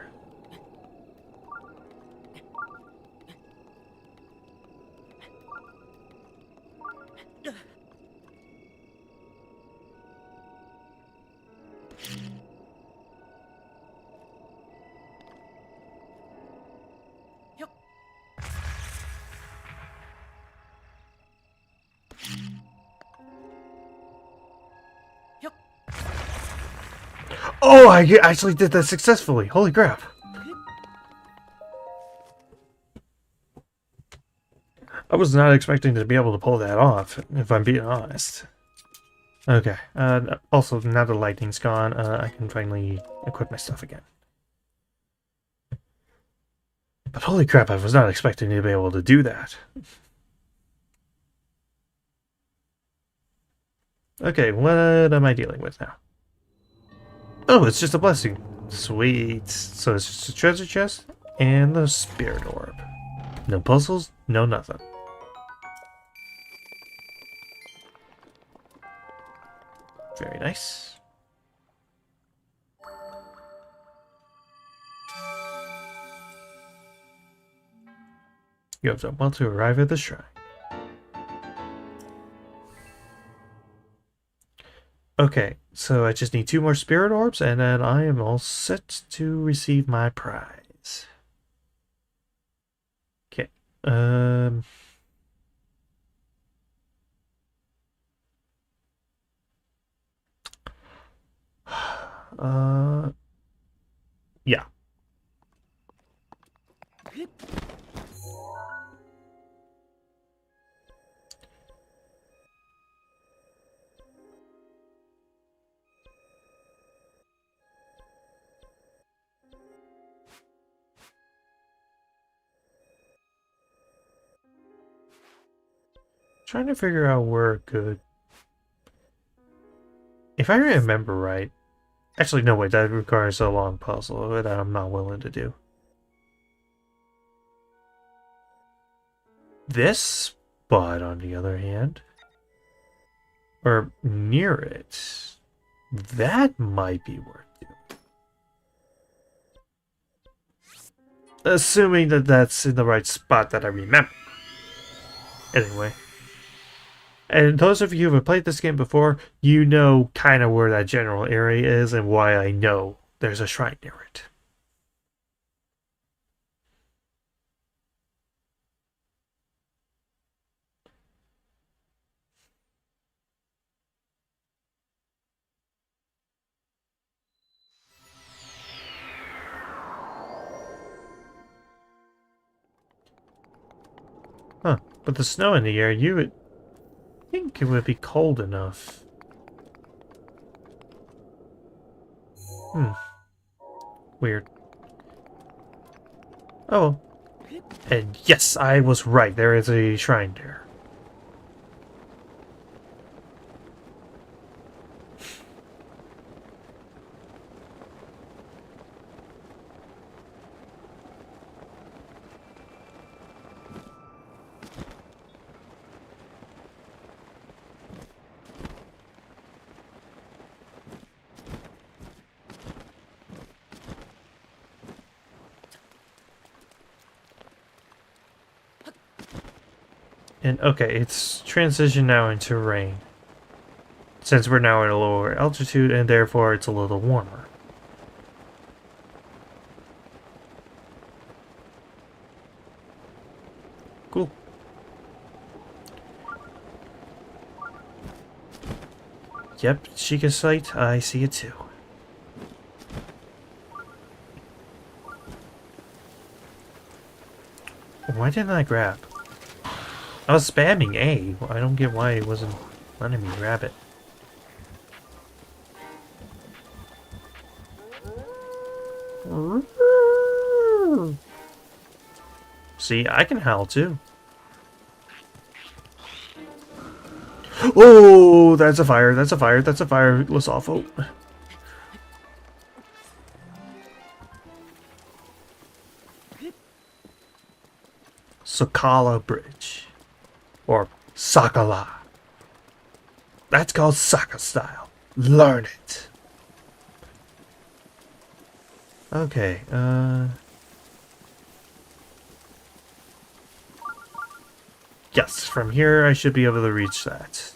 Oh, I actually did that successfully. Holy crap. I was not expecting to be able to pull that off, if I'm being honest. Okay, also, now the lightning's gone, I can finally equip my stuff again. But holy crap, I was not expecting to be able to do that. Okay, what am I dealing with now? Oh, it's just a blessing. Sweet. So it's just a treasure chest and the spirit orb. No puzzles, no nothing. Very nice. You have done well to arrive at the shrine. Okay, so I just need 2 more spirit orbs, and then I am all set to receive my prize. Okay, yeah. Trying to figure out where it could. If I remember right. Actually, no, wait, that requires a long puzzle that I'm not willing to do. This spot, on the other hand, or near it, that might be worth doing. Assuming that that's in the right spot that I remember. Anyway. And those of you who have played this game before, you know kind of where that general area is and why I know there's a shrine near it. Huh, but the snow in the air, you would think it would be cold enough. Weird. Oh. And yes, I was right. There is a shrine there. And okay, it's transitioned now into rain. Since we're now at a lower altitude and therefore it's a little warmer. Cool. Yep, Chica's sight, I see it too. Why didn't I grab? I was spamming A. I don't get why it wasn't letting me grab it. See, I can howl too. Oh, that's a fire, that's a fire, that's a fire. Let's awful. Sakala Bridge. Or Sakala. That's called Saka style. Learn it. Okay, yes, from here I should be able to reach that.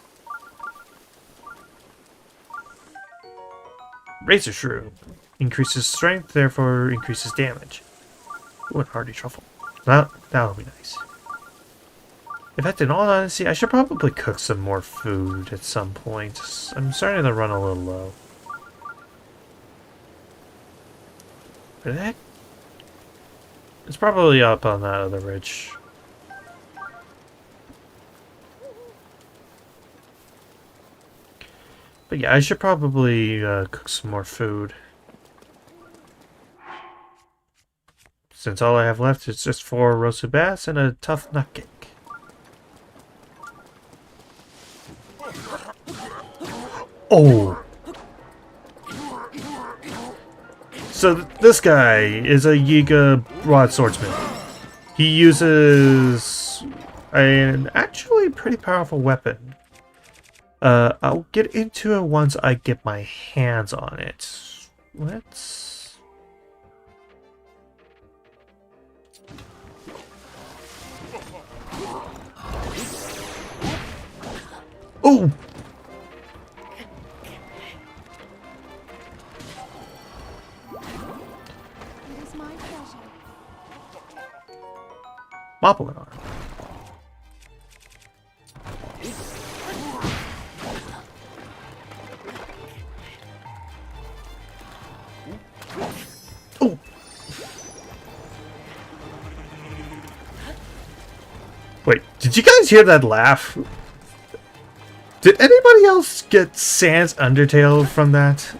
Razor Shrew. Increases strength, therefore increases damage. Ooh, and Hardy Truffle. That'll be nice. In fact, in all honesty, I should probably cook some more food at some point. I'm starting to run a little low. Where the heck? It's probably up on that other ridge. But yeah, I should probably cook some more food. Since all I have left is just 4 roasted bass and a tough nut cake. Oh! So this guy is a Yiga broadswordsman. He uses an actually pretty powerful weapon. I'll get into it once I get my hands on it. Let's... Oh! Moppling arm. Oh! Wait, did you guys hear that laugh? Did anybody else get Sans Undertale from that?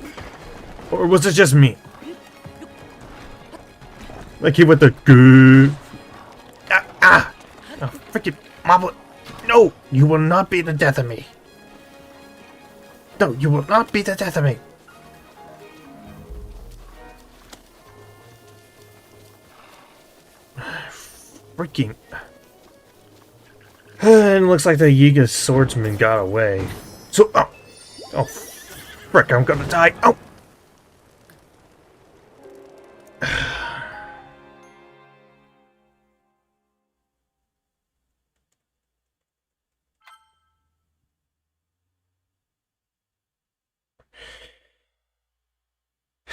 Or was it just me? Like he went the goo. Ah! Oh, freaking Moblet. No! You will not be the death of me. No, you will not be the death of me. Freaking... And it looks like the Yiga swordsman got away. So... Oh! Oh, frick, I'm gonna die. Oh!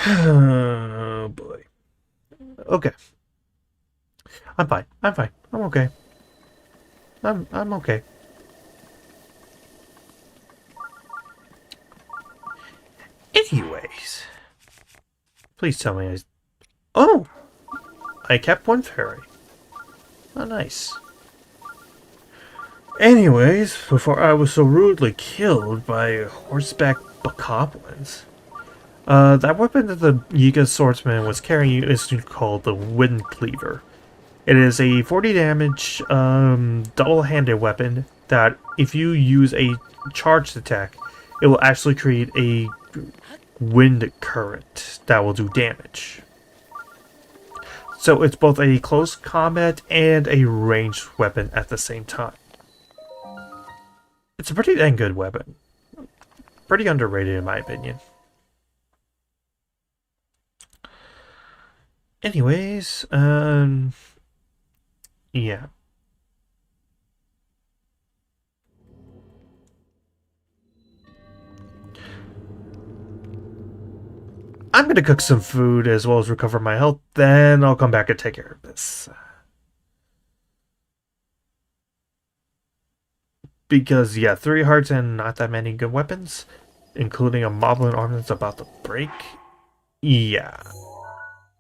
Oh boy. Okay. I'm fine. I'm fine. I'm okay. I'm okay. Anyways, please tell me I. Oh, I kept one fairy. Oh, nice. Anyways, before I was so rudely killed by horseback bokoblins, that weapon that the Yiga swordsman was carrying is called the Wind Cleaver. It is a 40 damage double-handed weapon that if you use a charged attack, it will actually create a wind current that will do damage. So it's both a close combat and a ranged weapon at the same time. It's a pretty dang good weapon. Pretty underrated in my opinion. Anyways, yeah. I'm gonna cook some food as well as recover my health, then I'll come back and take care of this. Because, yeah, 3 hearts and not that many good weapons, including a moblin arm that's about to break. Yeah.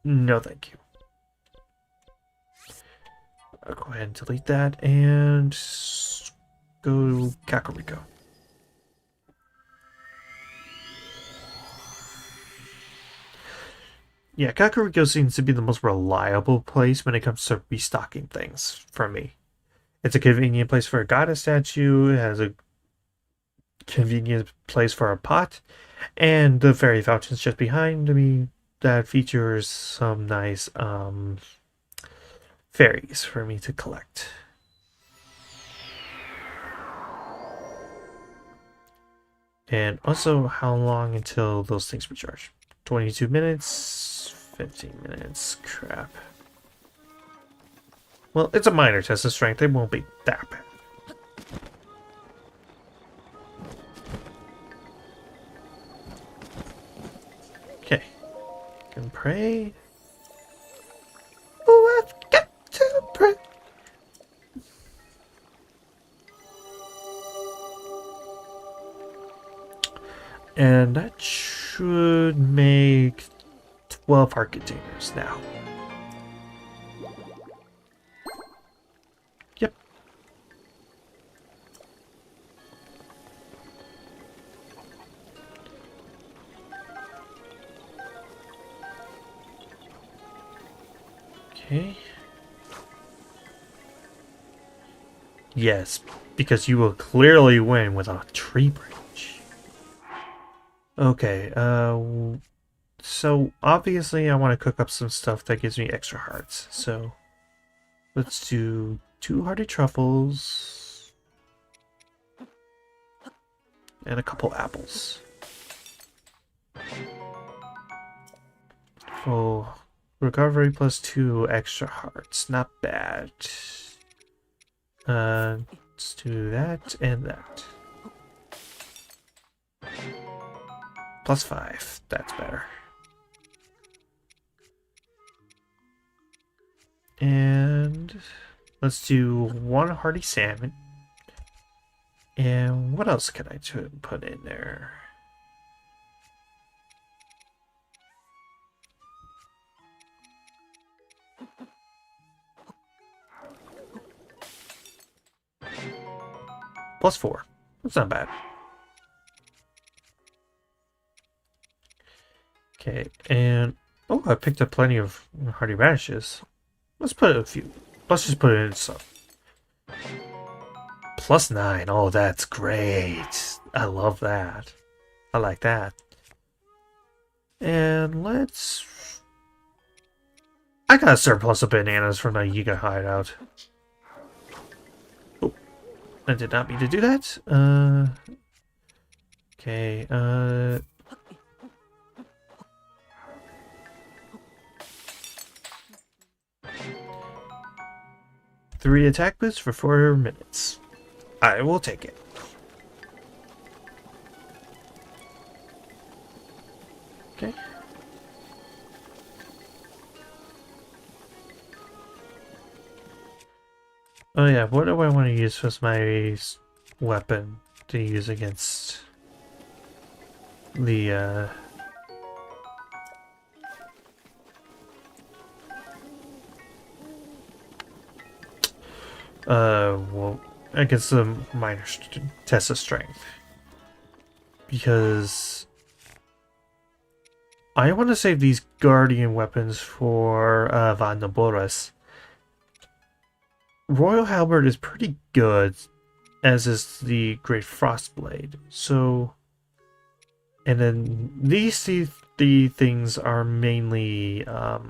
No, thank you. I'll go ahead and delete that and go Kakariko. Yeah, Kakariko seems to be the most reliable place when it comes to restocking things for me. It's a convenient place for a goddess statue, it has a convenient place for a pot, and the fairy fountain's just behind me that features some nice fairies for me to collect. And also, how long until those things recharge? 22 minutes, 15 minutes, crap. Well, it's a minor test of strength, it won't be that bad. Okay. Can pray. Oh, I've got to pray. And that should make 12 heart containers now. Yep. Okay. Yes, because you will clearly win with a tree branch. Okay, so obviously I want to cook up some stuff that gives me extra hearts. So let's do 2 hearty truffles and a couple apples. Oh, recovery plus 2 extra hearts. Not bad. Let's do that and that. Plus 5. That's better. And let's do 1 hearty salmon. And what else can I put in there? Plus 4. That's not bad. Okay, and oh, I picked up plenty of hearty radishes. Let's put a few. Let's just put it in some. Plus 9. Oh, that's great. I love that. I like that. And let's... I got a surplus of bananas from the Yiga hideout. Oh, I did not mean to do that. Okay, 3 attack boosts for 4 minutes. I will take it. Okay. Oh yeah, what do I want to use as my weapon to use against the well, against the minor test of strength? Because I want to save these guardian weapons for Vtuber. Royal Halberd is pretty good, as is the Great Frostblade. So, and then these the things are mainly, I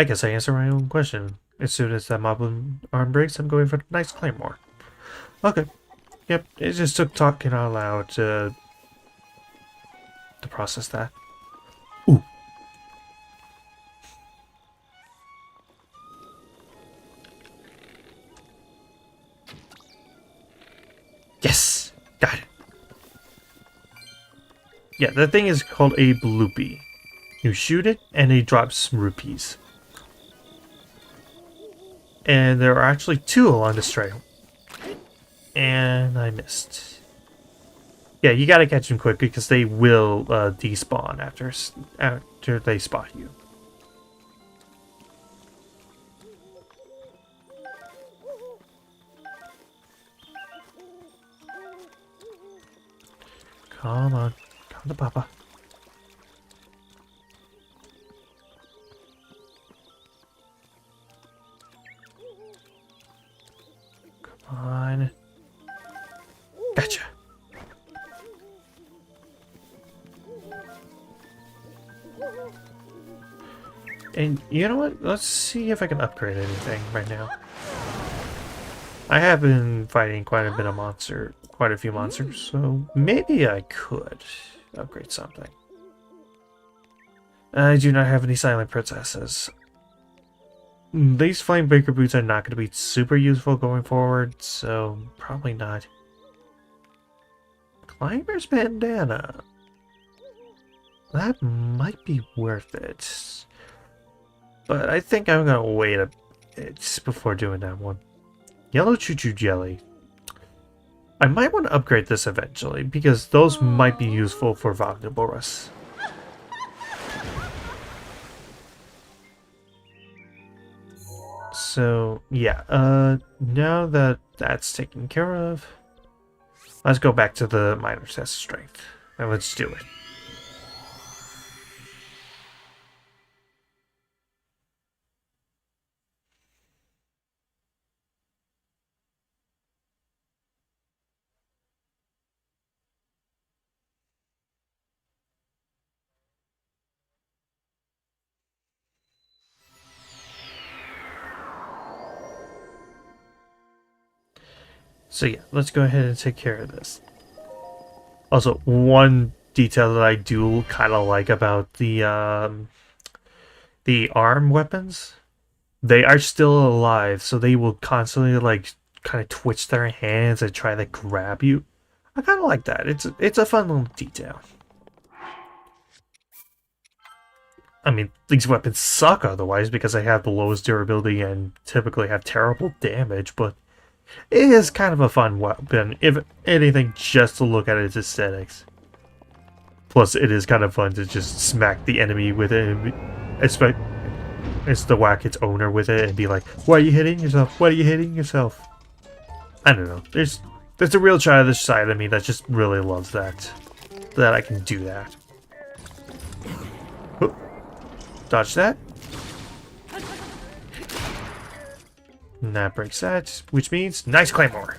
guess I answer my own question. As soon as that moblin arm breaks, I'm going for a nice claymore. Okay. Yep, it just took talking out loud to process that. Ooh. Yes! Got it. Yeah, the thing is called a bloopy. You shoot it, and it drops rupees. And there are actually 2 along this trail. And I missed. Yeah, you gotta catch them quick because they will despawn after they spot you. Come on. Come to Papa. Come on. Gotcha. And you know what? Let's see if I can upgrade anything right now. I have been fighting quite a few monsters, so maybe I could upgrade something. I do not have any silent princesses. These flame breaker boots are not going to be super useful going forward, so probably not. Climber's bandana. That might be worth it. But I think I'm going to wait a bit before doing that one. Yellow choo-choo jelly. I might want to upgrade this eventually, because those might be useful for Vtuber. So, yeah, now that that's taken care of, let's go back to the minor test of strength, and let's do it. So yeah, let's go ahead and take care of this. Also, one detail that I do kind of like about the arm weapons, they are still alive, so they will constantly like kind of twitch their hands and try to grab you. I kind of like that. It's a fun little detail. I mean, these weapons suck otherwise because they have the lowest durability and typically have terrible damage, but it is kind of a fun weapon, if anything, just to look at its aesthetics. Plus, it is kind of fun to just smack the enemy with it, it's to whack its owner with it and be like, "Why are you hitting yourself? Why are you hitting yourself?" I don't know. There's a real childish side of me that just really loves that I can do that. Oh, dodge that. And that breaks that, which means nice claymore.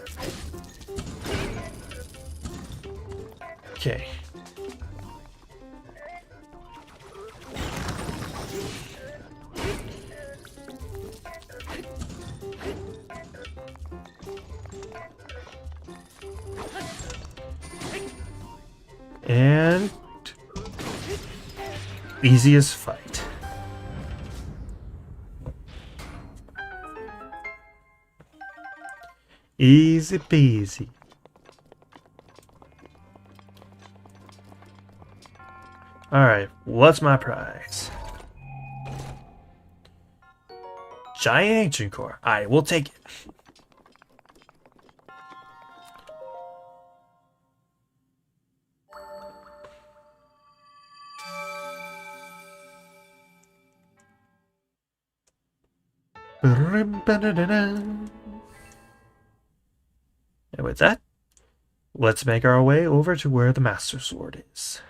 Okay. And easiest fight. Easy peasy. Alright, what's my prize? Giant ancient core. Alright, we'll take it. And with that, let's make our way over to where the Master Sword is.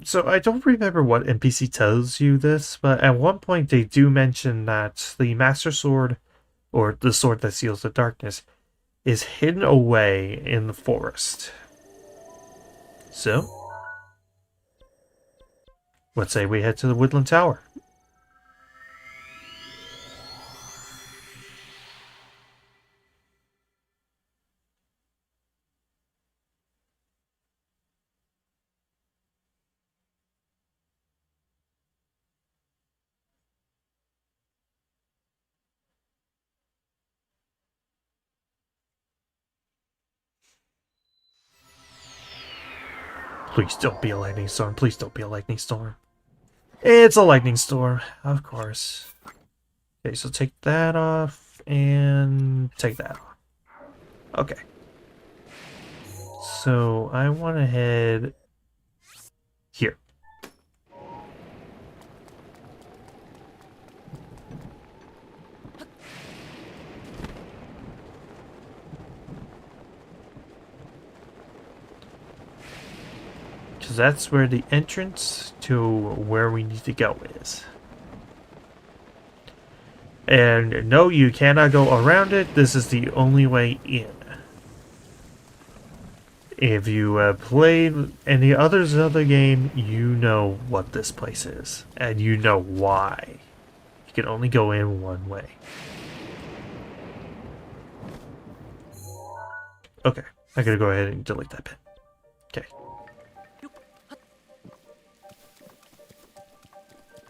So I don't remember what NPC tells you this, but at one point they do mention that the Master Sword, or the sword that seals the darkness, is hidden away in the forest. So, let's say we head to the Woodland Tower. Please don't be a lightning storm. Please don't be a lightning storm. It's a lightning storm, of course. Okay, so take that off and take that off. Okay. So I want to head here. Because that's where the entrance to where we need to go is. And no, you cannot go around it. This is the only way in. If you played any other Zelda game, you know what this place is. And you know why. You can only go in one way. Okay, I'm gonna go ahead and delete that bit. Okay.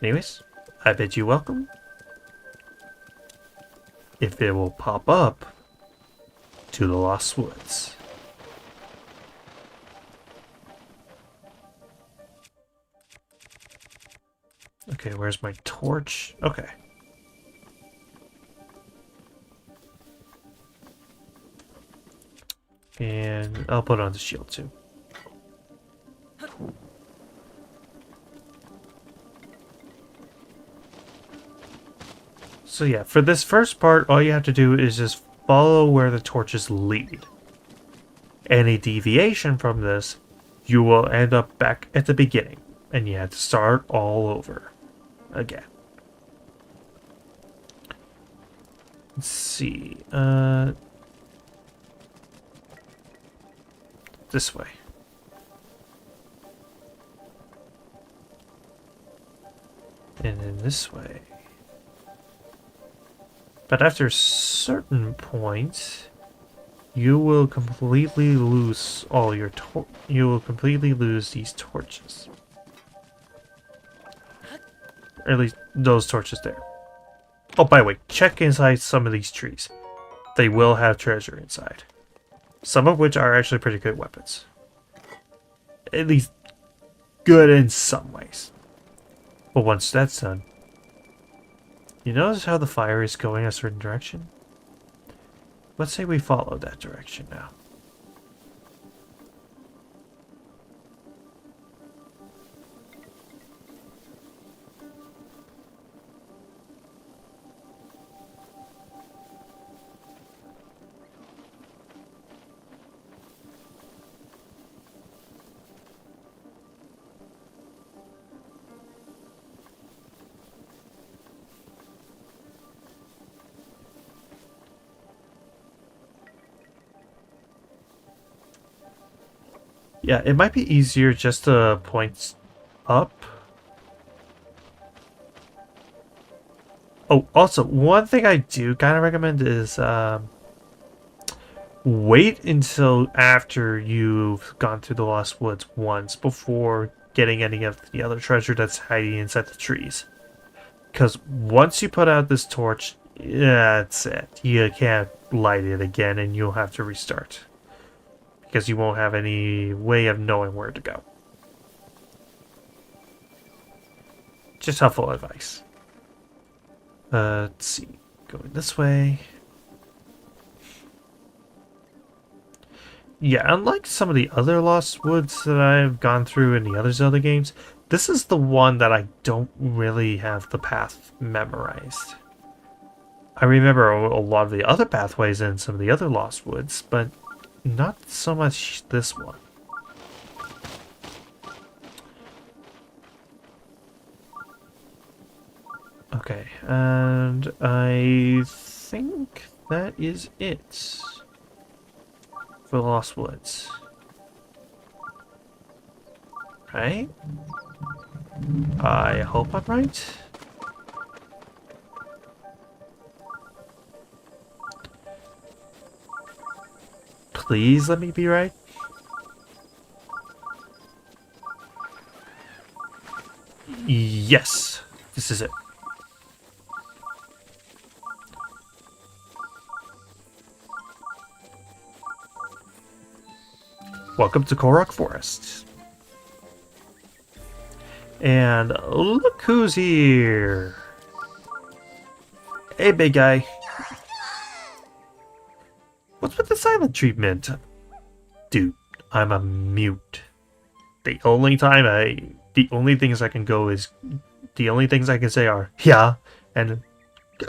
Anyways, I bid you welcome. If it will pop up to the Lost Woods. Okay, where's my torch? Okay. And I'll put on the shield too. So yeah, for this first part, all you have to do is just follow where the torches lead. Any deviation from this, you will end up back at the beginning, and you have to start all over again. Let's see, this way. And then this way. But after a certain point, you will completely lose all your you will completely lose these torches. Or at least those torches there. Oh, by the way, check inside some of these trees. They will have treasure inside. Some of which are actually pretty good weapons. At least good in some ways. But once that's done, you notice how the fire is going a certain direction? Let's say we follow that direction now. Yeah, it might be easier just to point up. Oh, also, one thing I do kind of recommend is wait until after you've gone through the Lost Woods once before getting any of the other treasure that's hiding inside the trees. Because once you put out this torch, that's it. You can't light it again and you'll have to restart. because you won't have any way of knowing where to go. Just helpful advice. Let's see. Going this way. Yeah, unlike some of the other Lost Woods that I've gone through in the other Zelda games, this is the one that I don't really have the path memorized. I remember a lot of the other pathways in some of the other Lost Woods, but not so much this one. Okay, and I think that is it for the Lost Woods. Right? I hope I'm right. Please let me be right. Yes, this is it. Welcome to Korok Forest. And look who's here. Hey, big guy. What's with the silent treatment? Dude, I'm a mute. The only things I can go is, the only things I can say are, yeah, and,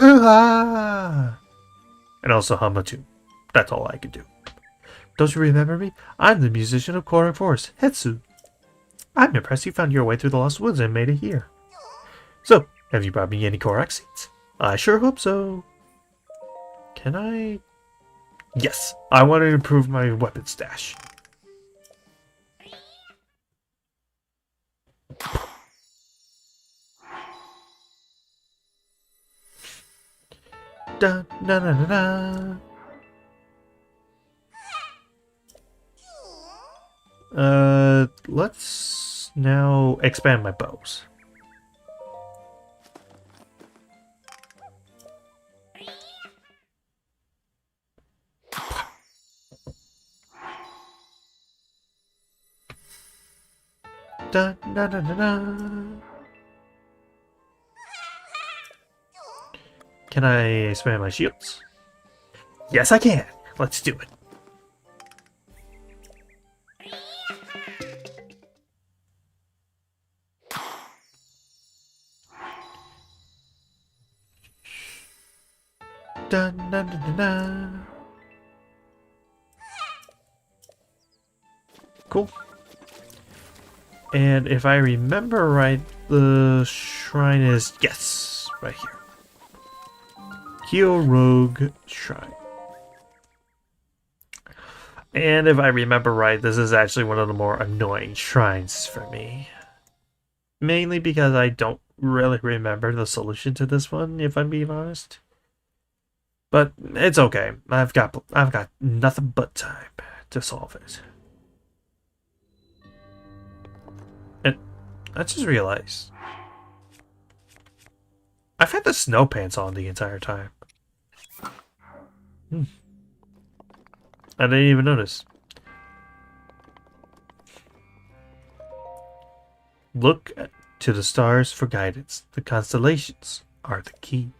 and also hum a tune. That's all I can do. Don't you remember me? I'm the musician of Korok Forest, Hetsu. I'm impressed you found your way through the Lost Woods and made it here. So, have you brought me any Korok seeds? I sure hope so. Can I? Yes, I want to improve my weapon stash. Da na na na na. Let's now expand my bows. Da na na na na. Can I expand my shields? Yes, I can. Let's do it. Da na na na na. Cool. And if I remember right, the shrine is, yes, right here. Kyo Rogue Shrine. And if I remember right, this is actually one of the more annoying shrines for me. Mainly because I don't really remember the solution to this one, if I'm being honest. But it's okay. I've got nothing but time to solve it. And I just realized I've had the snow pants on the entire time. I didn't even notice. Look to the stars for guidance. The constellations are the key.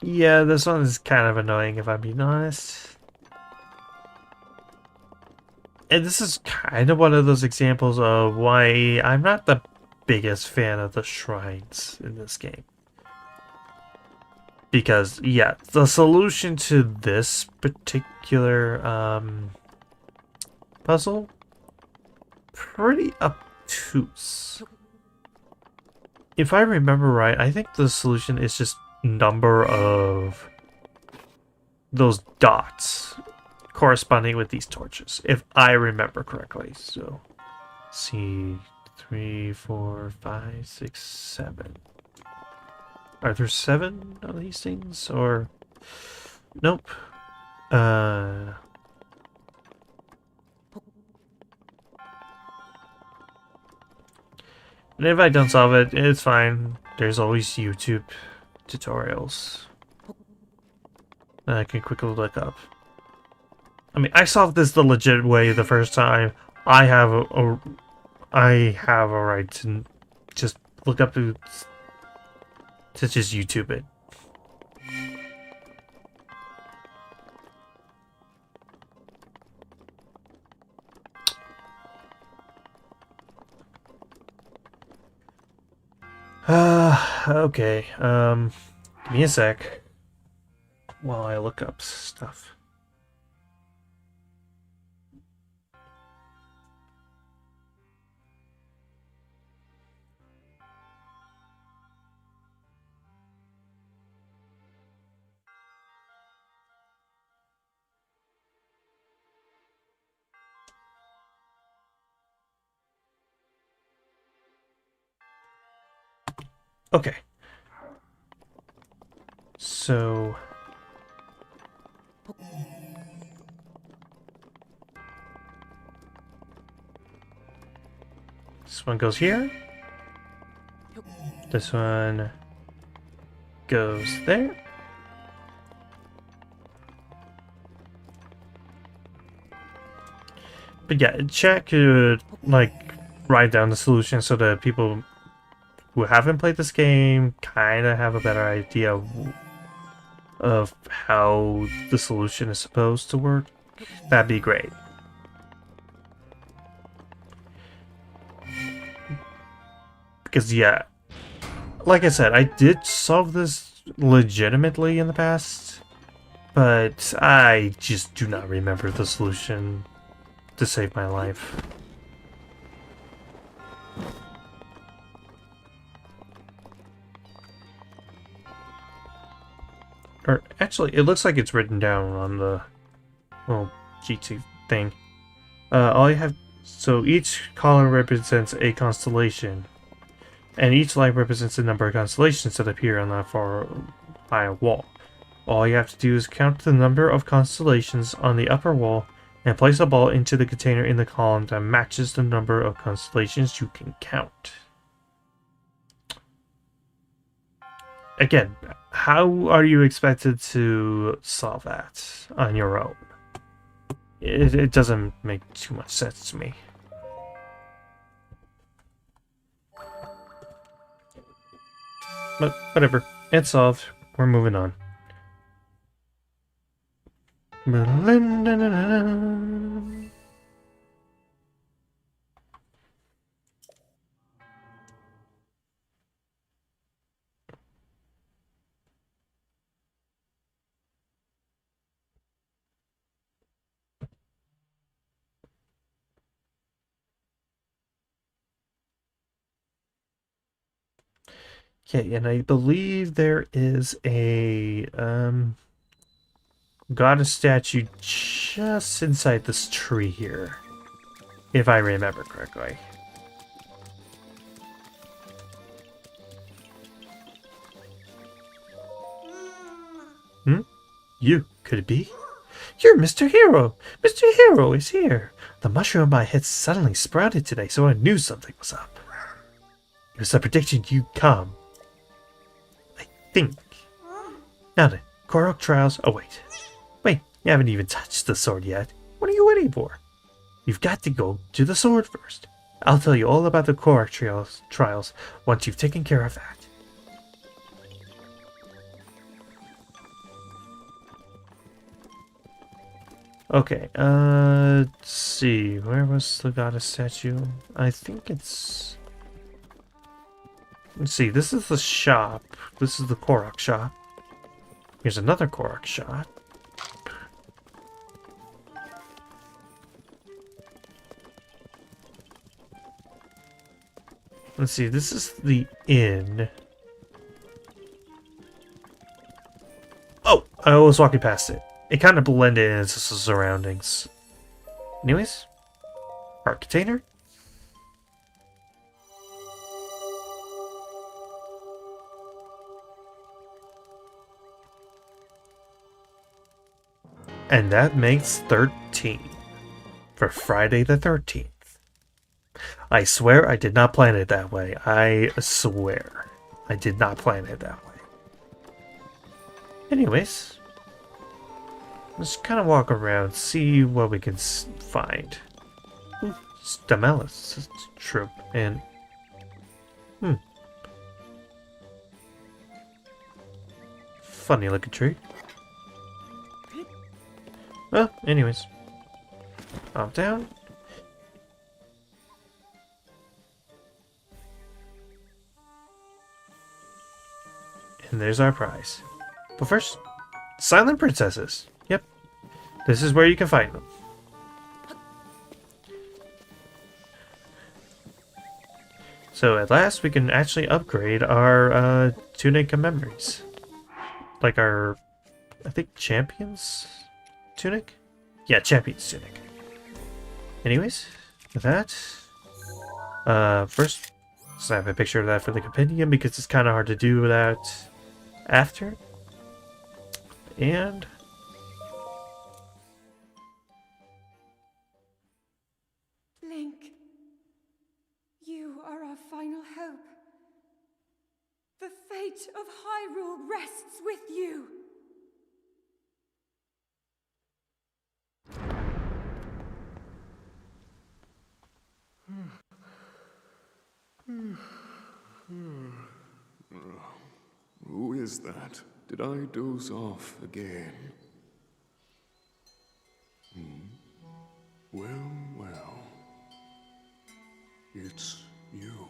Yeah, this one is kind of annoying if I'm being honest. And this is kind of one of those examples of why I'm not the biggest fan of the shrines in this game. Because, yeah, the solution to this particular puzzle, pretty obtuse. If I remember right, I think the solution is just number of those dots corresponding with these torches, if I remember correctly. So, see, 3, 4, 5, 6, 7. Are there 7 of these things? Or... Nope. And if I don't solve it, it's fine. There's always YouTube tutorials that I can quickly look up. I mean, I solved this the legit way the first time. I have a right to just look up to just YouTube it. Okay. Give me a sec while I look up stuff. Okay. So... this one goes here. This one goes there. But yeah, chat could, like, write down the solution so that people who haven't played this game kind of have a better idea of how the solution is supposed to work. That'd be great. Because, yeah, like I said, I did solve this legitimately in the past, but I just do not remember the solution to save my life. Or, actually, it looks like it's written down on the little G2 thing. All you have... So, each color represents a constellation, and each light represents the number of constellations that appear on that far high wall. All you have to do is count the number of constellations on the upper wall and place a ball into the container in the column that matches the number of constellations you can count. Again, how are you expected to solve that on your own? It doesn't make too much sense to me. But whatever, it's solved. We're moving on. Okay, and I believe there is a goddess statue just inside this tree here, if I remember correctly. Hmm? You, could it be? You're Mr. Hero! Mr. Hero is here! The mushroom on my head suddenly sprouted today, so I knew something was up. It was a prediction you'd come. I think. Now then, Korok trials. Oh, wait. Wait, you haven't even touched the sword yet. What are you waiting for? You've got to go to the sword first. I'll tell you all about the Korok trials once you've taken care of that. Okay, let's see. Where was the goddess statue? I think it's... Let's see, this is the shop. This is the Korok shop. Here's another Korok shop. Let's see, this is the inn. Oh, I was walking past it. It kind of blended into the surroundings. Anyways, our container. And that makes 13 for Friday the 13th. I swear I did not plan it that way. I swear. I did not plan it that way. Anyways, let's kind of walk around, see what we can find. Stamelis troop, and funny looking tree. Well, anyways, I'm down. And there's our prize. But first, silent princesses. Yep, this is where you can find them. So at last we can actually upgrade our tunic memories. Like our, I think, champion's tunic? Yeah, champion's tunic. Anyways, with that, first, snap a picture of that for the compendium because it's kind of hard to do that after. And Link, you are our final hope. The fate of Hyrule rests with you. Who is that? Did I doze off again? Well, well. It's you.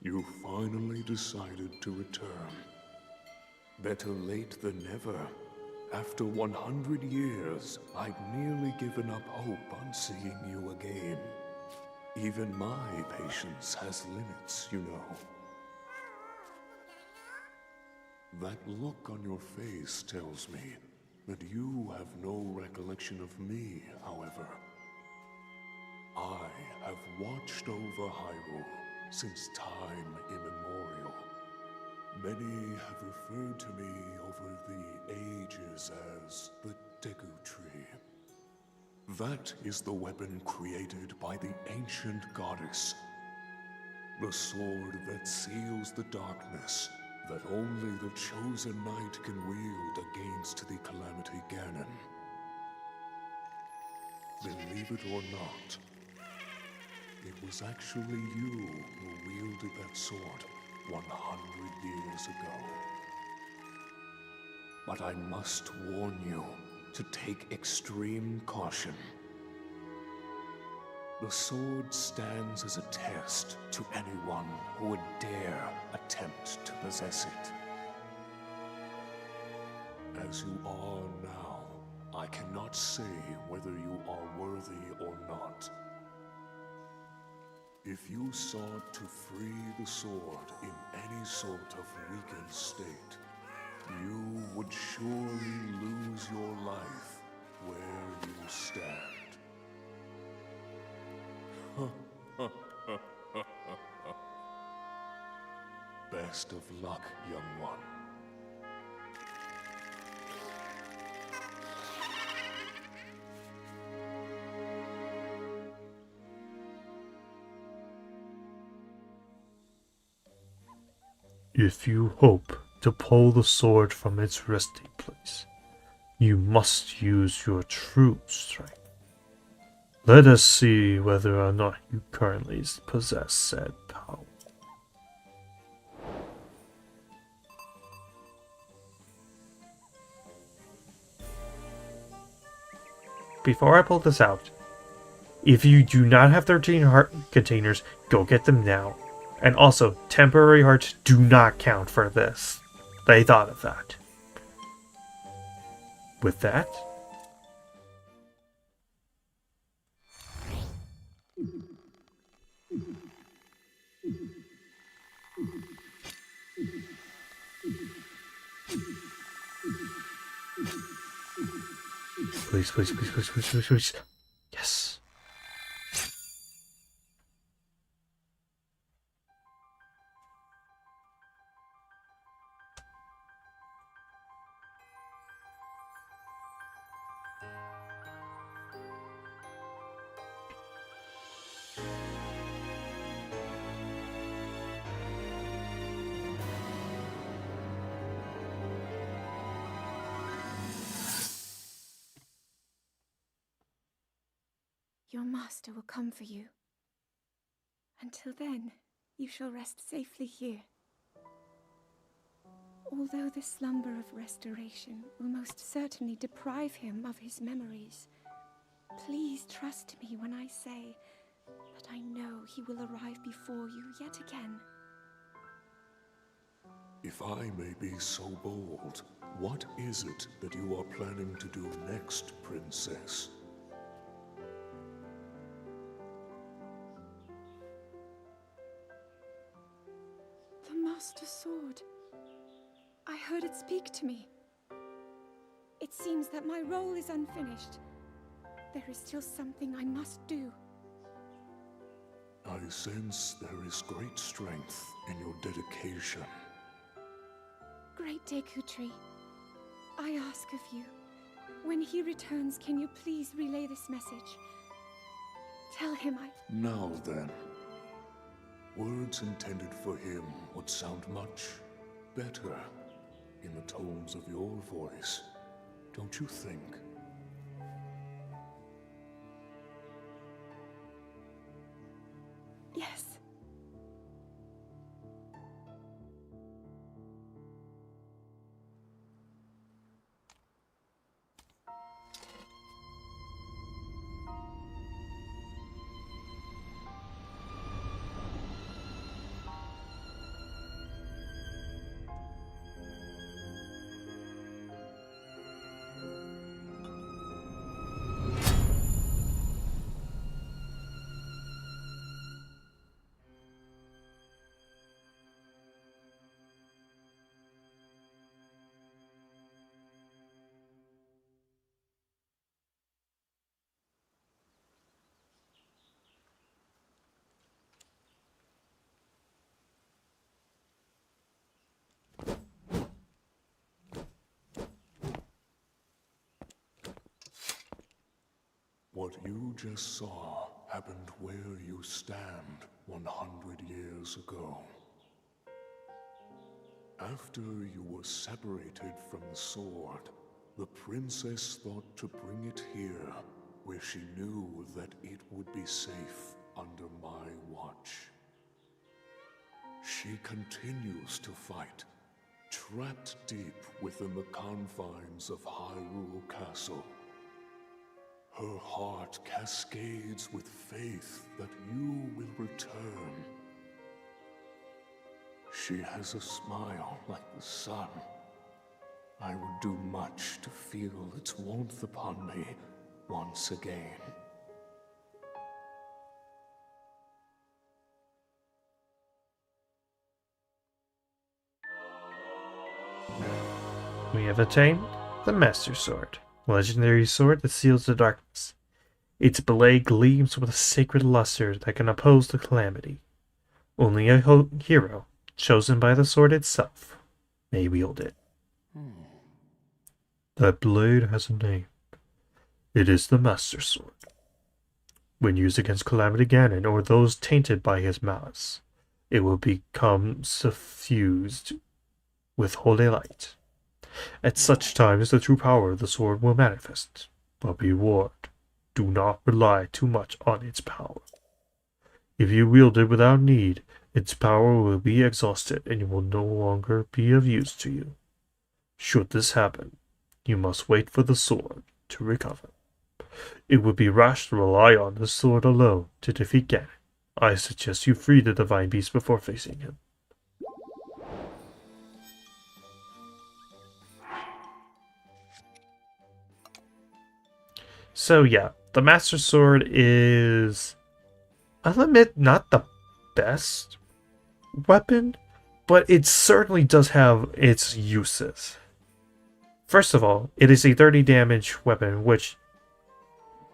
You finally decided to return. Better late than never. After 100 years, I'd nearly given up hope on seeing you again. Even my patience has limits, you know. That look on your face tells me that you have no recollection of me, however. I have watched over Hyrule since time immemorial. Many have referred to me over the ages as the Deku Tree. That is the weapon created by the ancient goddess. The sword that seals the darkness that only the chosen knight can wield against the Calamity Ganon. Believe it or not, it was actually you who wielded that sword 100 years ago. But I must warn you to take extreme caution. The sword stands as a test to anyone who would dare attempt to possess it. As you are now, I cannot say whether you are worthy or not. If you sought to free the sword in any sort of weakened state, you would surely lose your life where you stand. Best of luck, young one. if you hope to pull the sword from its resting place, you must use your true strength. Let us see whether or not you currently possess said power. Before I pull this out, if you do not have 13 heart containers, go get them now. And also, temporary hearts do not count for this. They thought of that. With that, please, please, please, please, please, please, please. Yes. your master will come for you. Until then, you shall rest safely here. Although the slumber of restoration will most certainly deprive him of his memories, please trust me when I say that I know he will arrive before you yet again. If I may be so bold, what is it that you are planning to do next, Princess? The Master Sword. I heard it speak to me. It seems that my role is unfinished. There is still something I must do. I sense there is great strength in your dedication. Great Dekutri, I ask of you, when he returns, can you please relay this message? Tell him Now then, words intended for him would sound much better in the tones of your voice, don't you think? Yes. What you just saw happened where you stand 100 years ago. After you were separated from the sword, the princess thought to bring it here, where she knew that it would be safe under my watch. She continues to fight, trapped deep within the confines of Hyrule Castle. Her heart cascades with faith that you will return. She has a smile like the sun. I would do much to feel its warmth upon me once again. We have attained the Master Sword, legendary sword that seals the darkness. Its blade gleams with a sacred luster that can oppose the calamity. Only a hero, chosen by the sword itself, may wield it. That blade has a name. It is the Master Sword. When used against Calamity Ganon or those tainted by his malice, it will become suffused with holy light. At such times, the true power of the sword will manifest. But be warned, do not rely too much on its power. If you wield it without need, its power will be exhausted and it will no longer be of use to you. Should this happen, you must wait for the sword to recover. It would be rash to rely on the sword alone to defeat Ganon. I suggest you free the Divine Beast before facing him. So yeah, the Master Sword is, I'll admit, not the best weapon, but it certainly does have its uses. First of all, it is a 30 damage weapon, which,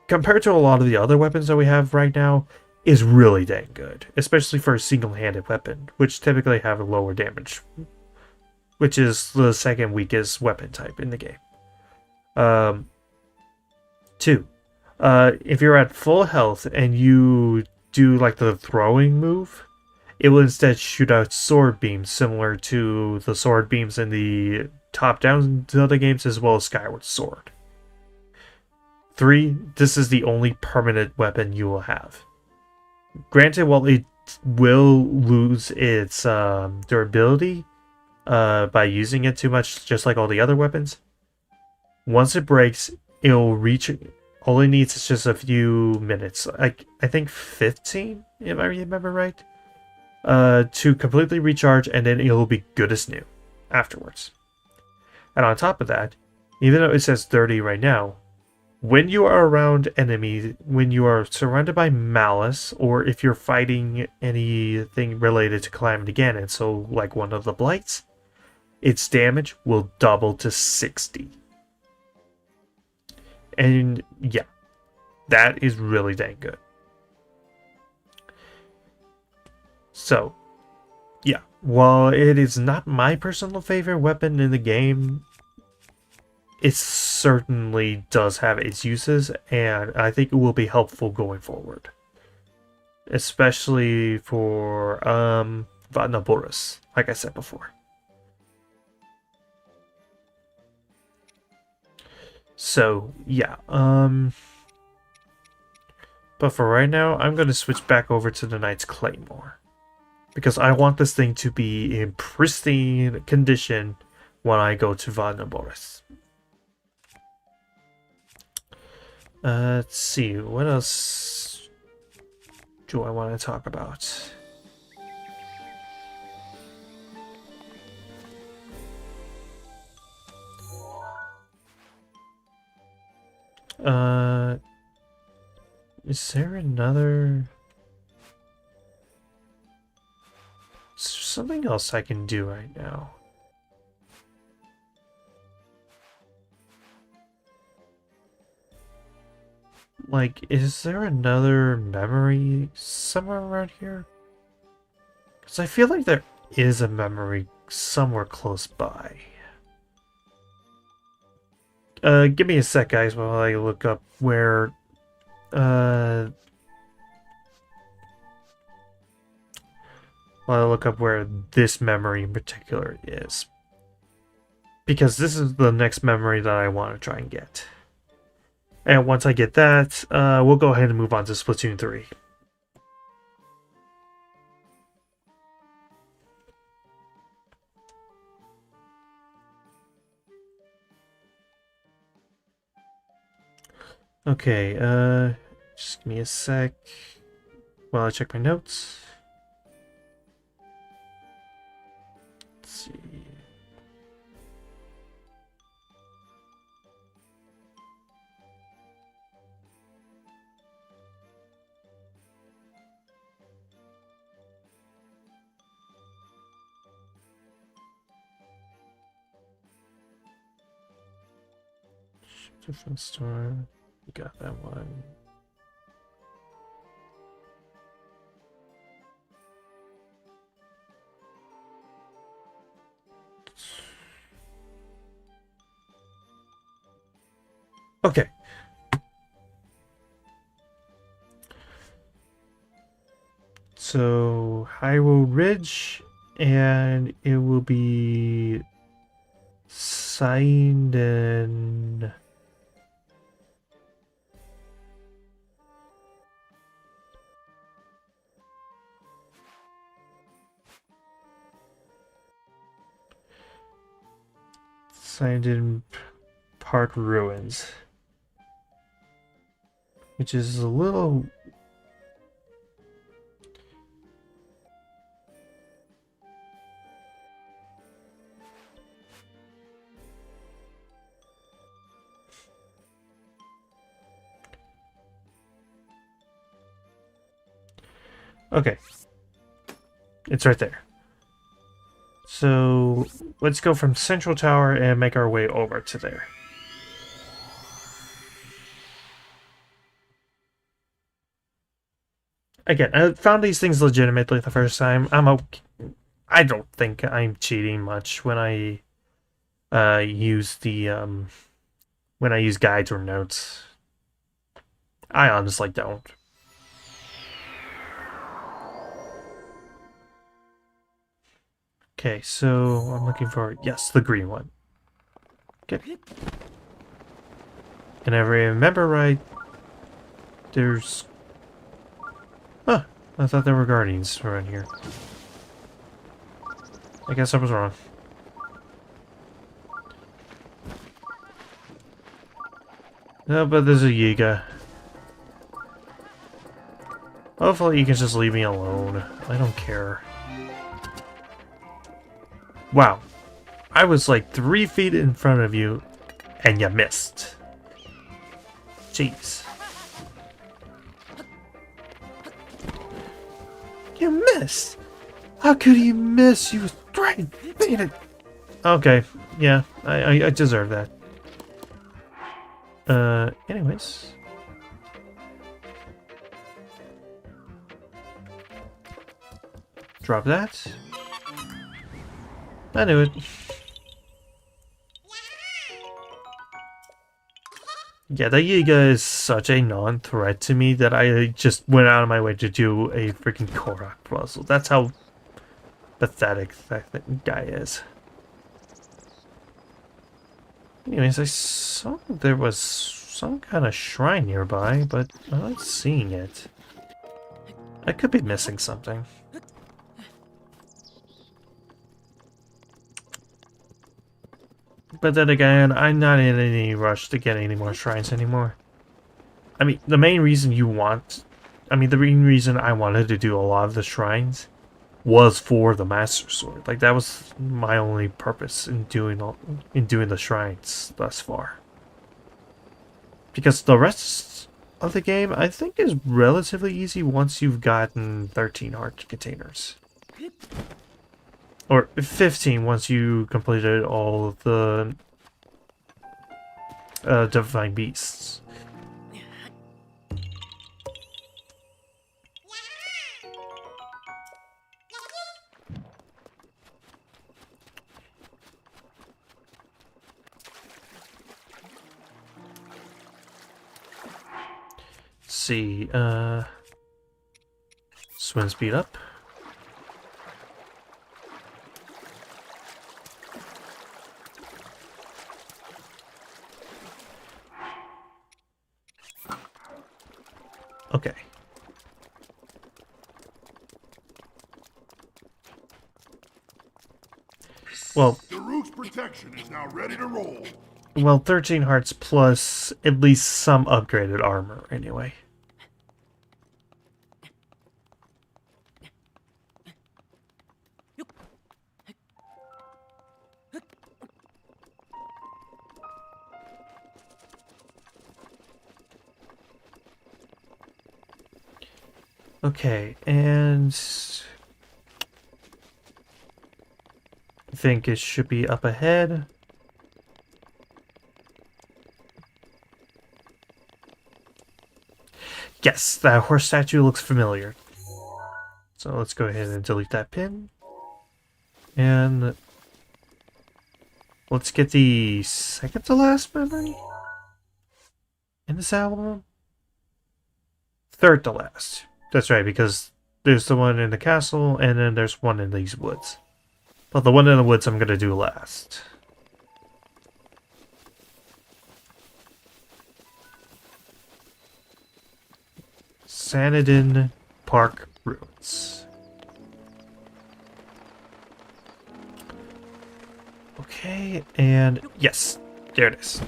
compared to a lot of the other weapons that we have right now, is really dang good. Especially for a single-handed weapon, which typically have a lower damage, which is the second weakest weapon type in the game. 2. If you're at full health and you do like the throwing move, it will instead shoot out sword beams similar to the sword beams in the top-down Zelda games as well as Skyward Sword. 3, this is the only permanent weapon you will have. Granted, while it will lose its durability by using it too much, just like all the other weapons, once it breaks, it'll reach. All it needs is just a few minutes. I think 15, if I remember right, to completely recharge, and then it'll be good as new afterwards. And on top of that, even though it says 30 right now, when you are around enemies, when you are surrounded by malice, or if you're fighting anything related to Calamity Ganon, so like one of the blights, its damage will double to 60. And yeah, that is really dang good. So, yeah, while it is not my personal favorite weapon in the game, it certainly does have its uses, and I think it will be helpful going forward. Especially for Vatnaboris, like I said before. So, yeah, but for right now, I'm going to switch back over to the Knight's Claymore. Because I want this thing to be in pristine condition when I go to Vatnaboris. Let's see, what else do I want to talk about? Is there another... Is there something else I can do right now? Like, is there another memory somewhere around here? Because I feel like there is a memory somewhere close by. Give me a sec, guys, while I look up where... while I look up where this memory in particular is. Because this is the next memory that I want to try and get. And once I get that, we'll go ahead and move on to Splatoon 3. Okay, just give me a sec while I check my notes. Let's see. Different store. You got that one. Okay. So, Hyrule Ridge, and it will be signed in... Signed in Park Ruins. Which is a little... Okay. It's right there. So let's go from Central Tower and make our way over to there. Again, I found these things legitimately the first time. I don't think I'm cheating much when I use the when I use guides or notes. I honestly don't. Okay, so I'm looking for, yes, the green one. Okay. And if I remember right, there's... Huh, I thought there were guardians around here. I guess I was wrong. No, but there's a Yiga. Hopefully you can just leave me alone. I don't care. Wow. I was like 3 feet in front of you, and you missed. Jeez. You missed? How could you miss? You was right. Okay, yeah, I deserve that. Anyways. Drop that. I knew it. Yeah, the Yiga is such a non-threat to me that I just went out of my way to do a freaking Korok puzzle. That's how pathetic that guy is. Anyways, I saw there was some kind of shrine nearby, but I'm not seeing it. I could be missing something. But then again, I'm not in any rush to get any more shrines anymore. I mean, the main reason the main reason I wanted to do a lot of the shrines was for the Master Sword. Like, that was my only purpose in doing the shrines thus far. Because the rest of the game, I think, is relatively easy once you've gotten 13 heart containers. Or 15 once you completed all of the Divine Beasts. Let's see, swim speed up. Okay. Well, The root's protection is now ready to roll. well, 13 hearts plus at least some upgraded armor, anyway. Okay, and I think it should be up ahead. Yes, that horse statue looks familiar. So let's go ahead and delete that pin. And let's get the second to last memory in this album. Third to last. That's right, because there's the one in the castle, and then there's one in these woods. But the one in the woods I'm gonna do last. Sanadin Park Ruins. Okay, and yes, there it is.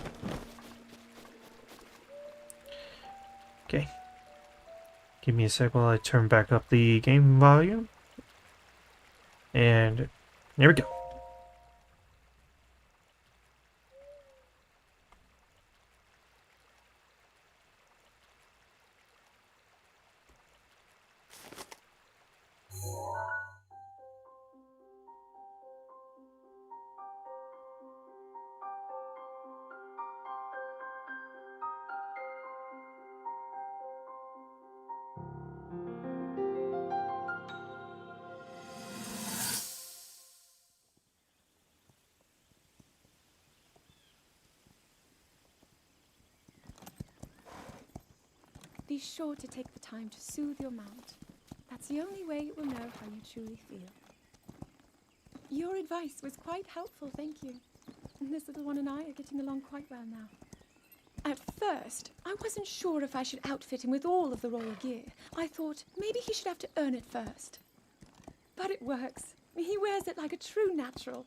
Okay. Give me a sec while I turn back up the game volume. And there we go. Be sure to take the time to soothe your mount. That's the only way it will know how you truly feel. Your advice was quite helpful, thank you. And this little one and I are getting along quite well now. At first, I wasn't sure if I should outfit him with all of the royal gear. I thought maybe he should have to earn it first. But it works. He wears it like a true natural.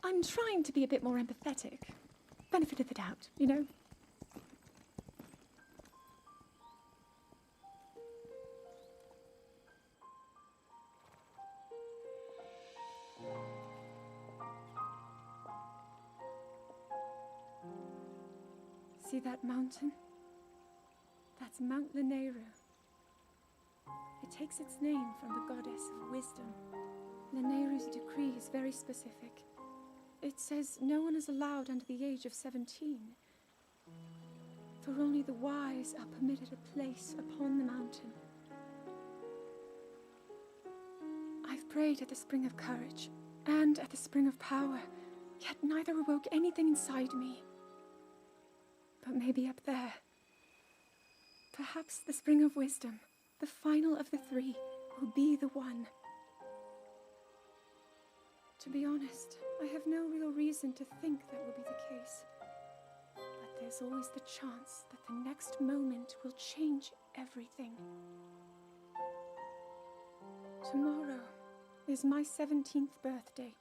I'm trying to be a bit more empathetic. Benefit of the doubt, you know? See that mountain? That's Mount Lanayru. It takes its name from the goddess of wisdom. Lanayru's decree is very specific. It says no one is allowed under the age of 17. For only the wise are permitted a place upon the mountain. I've prayed at the Spring of Courage and at the Spring of Power, yet neither awoke anything inside me. But maybe up there. Perhaps the Spring of Wisdom, the final of the three, will be the one. To be honest, I have no real reason to think that will be the case. But there's always the chance that the next moment will change everything. Tomorrow is my 17th birthday.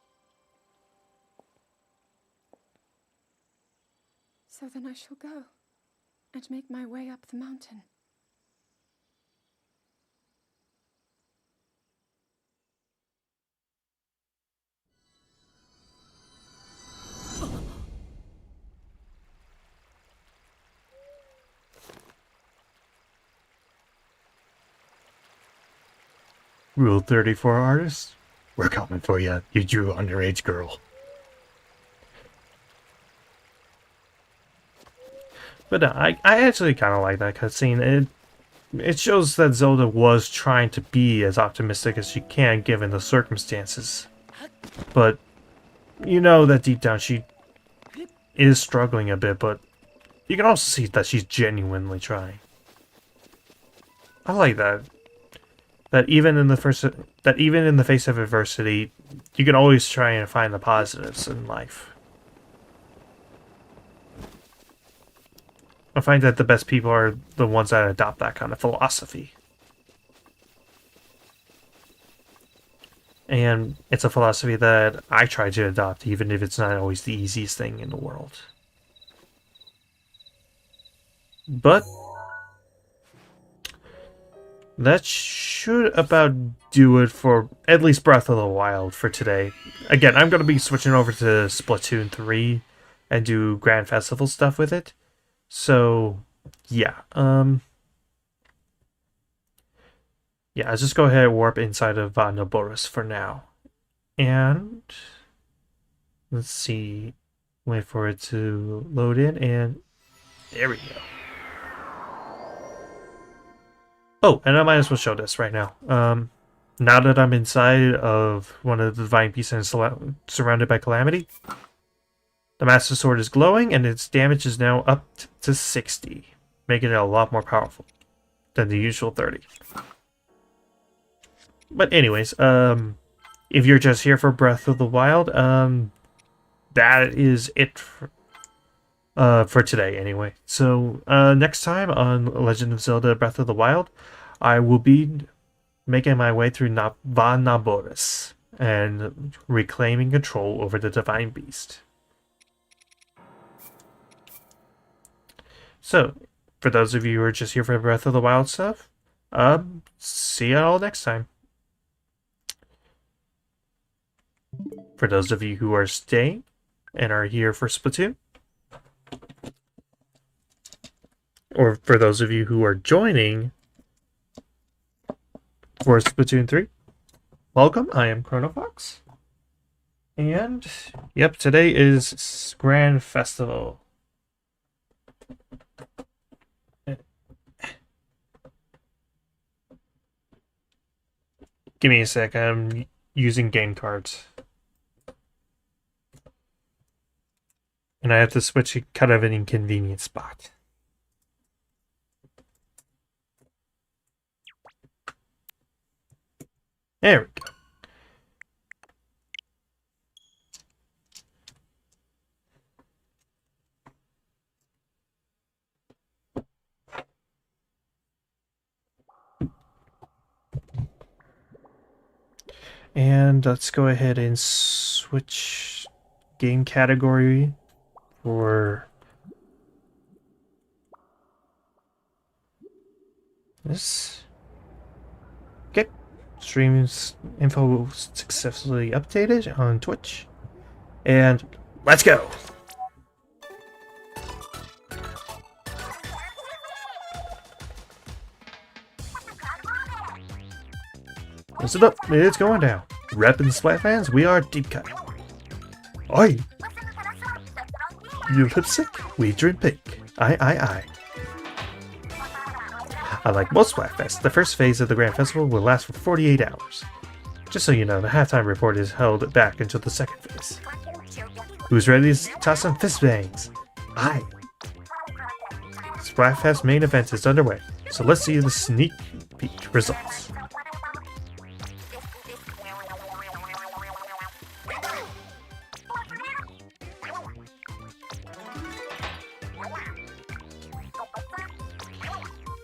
So then I shall go and make my way up the mountain. Rule 34 artists, we're coming for you. You drew underage girl. But I actually kind of like that cutscene. It shows that Zelda was trying to be as optimistic as she can given the circumstances. But you know that deep down she is struggling a bit, but you can also see that she's genuinely trying. I like that. That even in the face of adversity, you can always try and find the positives in life. I find that the best people are the ones that adopt that kind of philosophy. And it's a philosophy that I try to adopt, even if it's not always the easiest thing in the world. But that should about do it for at least Breath of the Wild for today. Again, I'm going to be switching over to Splatoon 3 and do Grand Festival stuff with it. So, yeah. Yeah, I'll just go ahead and warp inside of Naboris for now. And let's see. Wait for it to load in, and there we go. Oh, and I might as well show this right now. Now that I'm inside of one of the Divine Beasts and surrounded by Calamity, the Master Sword is glowing, and its damage is now up to 60, making it a lot more powerful than the usual 30. But anyways, if you're just here for Breath of the Wild, that is it for today anyway. So next time on Legend of Zelda Breath of the Wild, I will be making my way through Naboris and reclaiming control over the Divine Beast. So, for those of you who are just here for Breath of the Wild stuff, see you all next time. For those of you who are staying and are here for Splatoon, or for those of you who are joining for Splatoon 3, welcome. I am Chronofahx. And, yep, today is Grand Festival. Give me a sec, I'm using game cards. And I have to switch kind of an inconvenient spot. There we go. And let's go ahead and switch game category for this. Okay. Streams info successfully updated on Twitch. And let's go! Listen up, it's going down. Reppin' Splat fans, we are deep cut. Oi! You lipstick, we drink pink. Aye. Unlike most Splatfests, the first phase of the Grand Festival will last for 48 hours. Just so you know, the halftime report is held back until the second phase. Who's ready to toss some fist bangs? Aye. Splatfest main event is underway, so let's see the sneak peek results.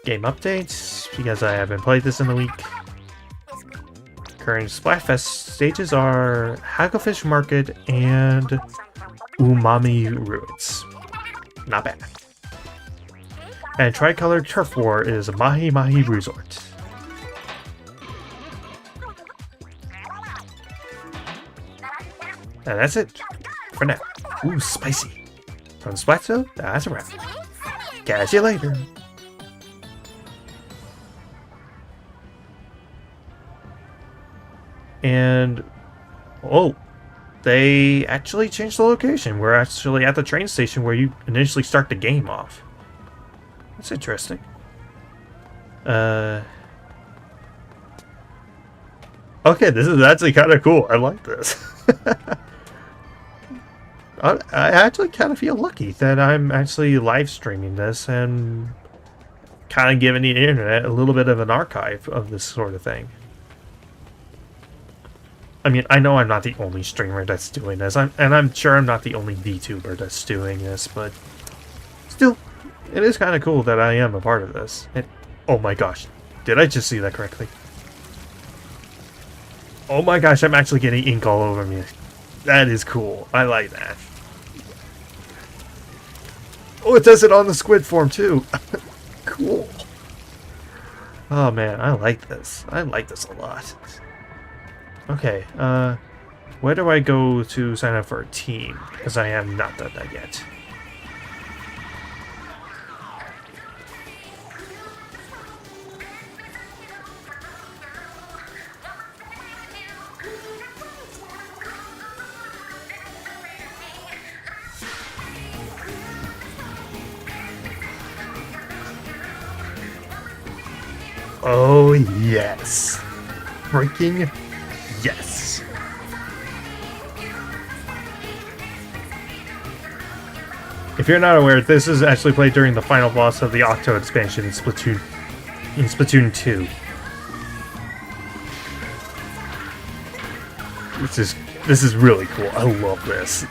Game updates, because I haven't played this in a week. Current Splatfest stages are Hagglefish Market and Umami Ruins. Not bad. And Tricolor Turf War is Mahi Mahi Resort. And that's it for now. Ooh, spicy. From Splatoon, that's a wrap. Catch you later. And oh, they actually changed the location. We're actually at the train station where you initially start the game off. That's interesting. Okay, this is actually kind of cool. I like this. I actually kind of feel lucky that I'm actually live streaming this and kind of giving the internet a little bit of an archive of this sort of thing. I mean, I know I'm not the only streamer that's doing this, and I'm sure I'm not the only VTuber that's doing this, but still, it is kind of cool that I am a part of this. And, oh my gosh, did I just see that correctly? Oh my gosh, I'm actually getting ink all over me. That is cool. I like that. Oh, it does it on the squid form too. Cool. Oh man, I like this. I like this a lot. Okay, where do I go to sign up for a team? Because I have not done that yet. Oh yes! Freaking yes! If you're not aware, this is actually played during the final boss of the Octo expansion in Splatoon 2. This is really cool. I love this.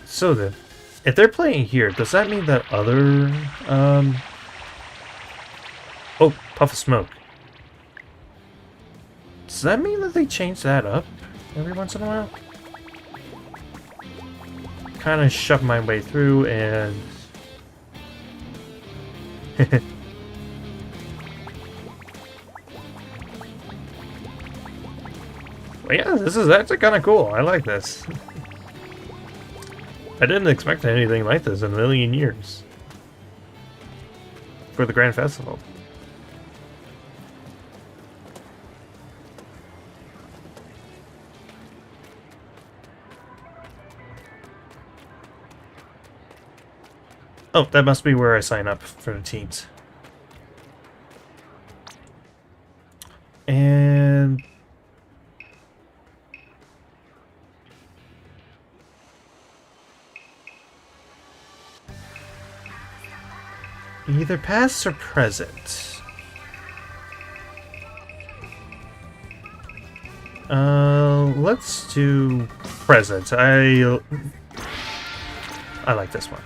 So then, if they're playing here, does that mean that other, oh, puff of smoke. Does that mean that they change that up every once in a while? Kind of shove my way through and... Well, yeah, this is actually kind of cool. I like this. I didn't expect anything like this in a million years for the Grand Festival. Oh, that must be where I sign up for the teams. And... either past or present. Let's do present. I like this one.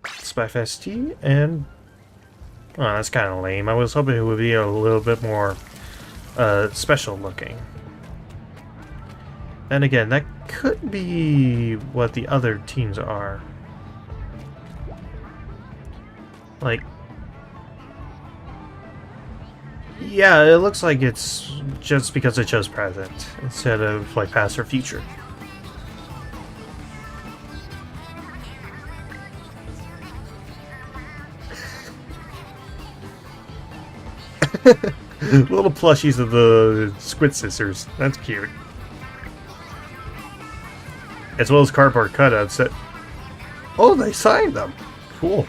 Spyfest tea and oh, that's kind of lame. I was hoping it would be a little bit more special looking. And again, that could be what the other teams are. Like, yeah, it looks like it's just because it chose present instead of like past or future. Little plushies of the Squid Sisters. That's cute. As well as cardboard cutouts that... Oh, they signed them! Cool.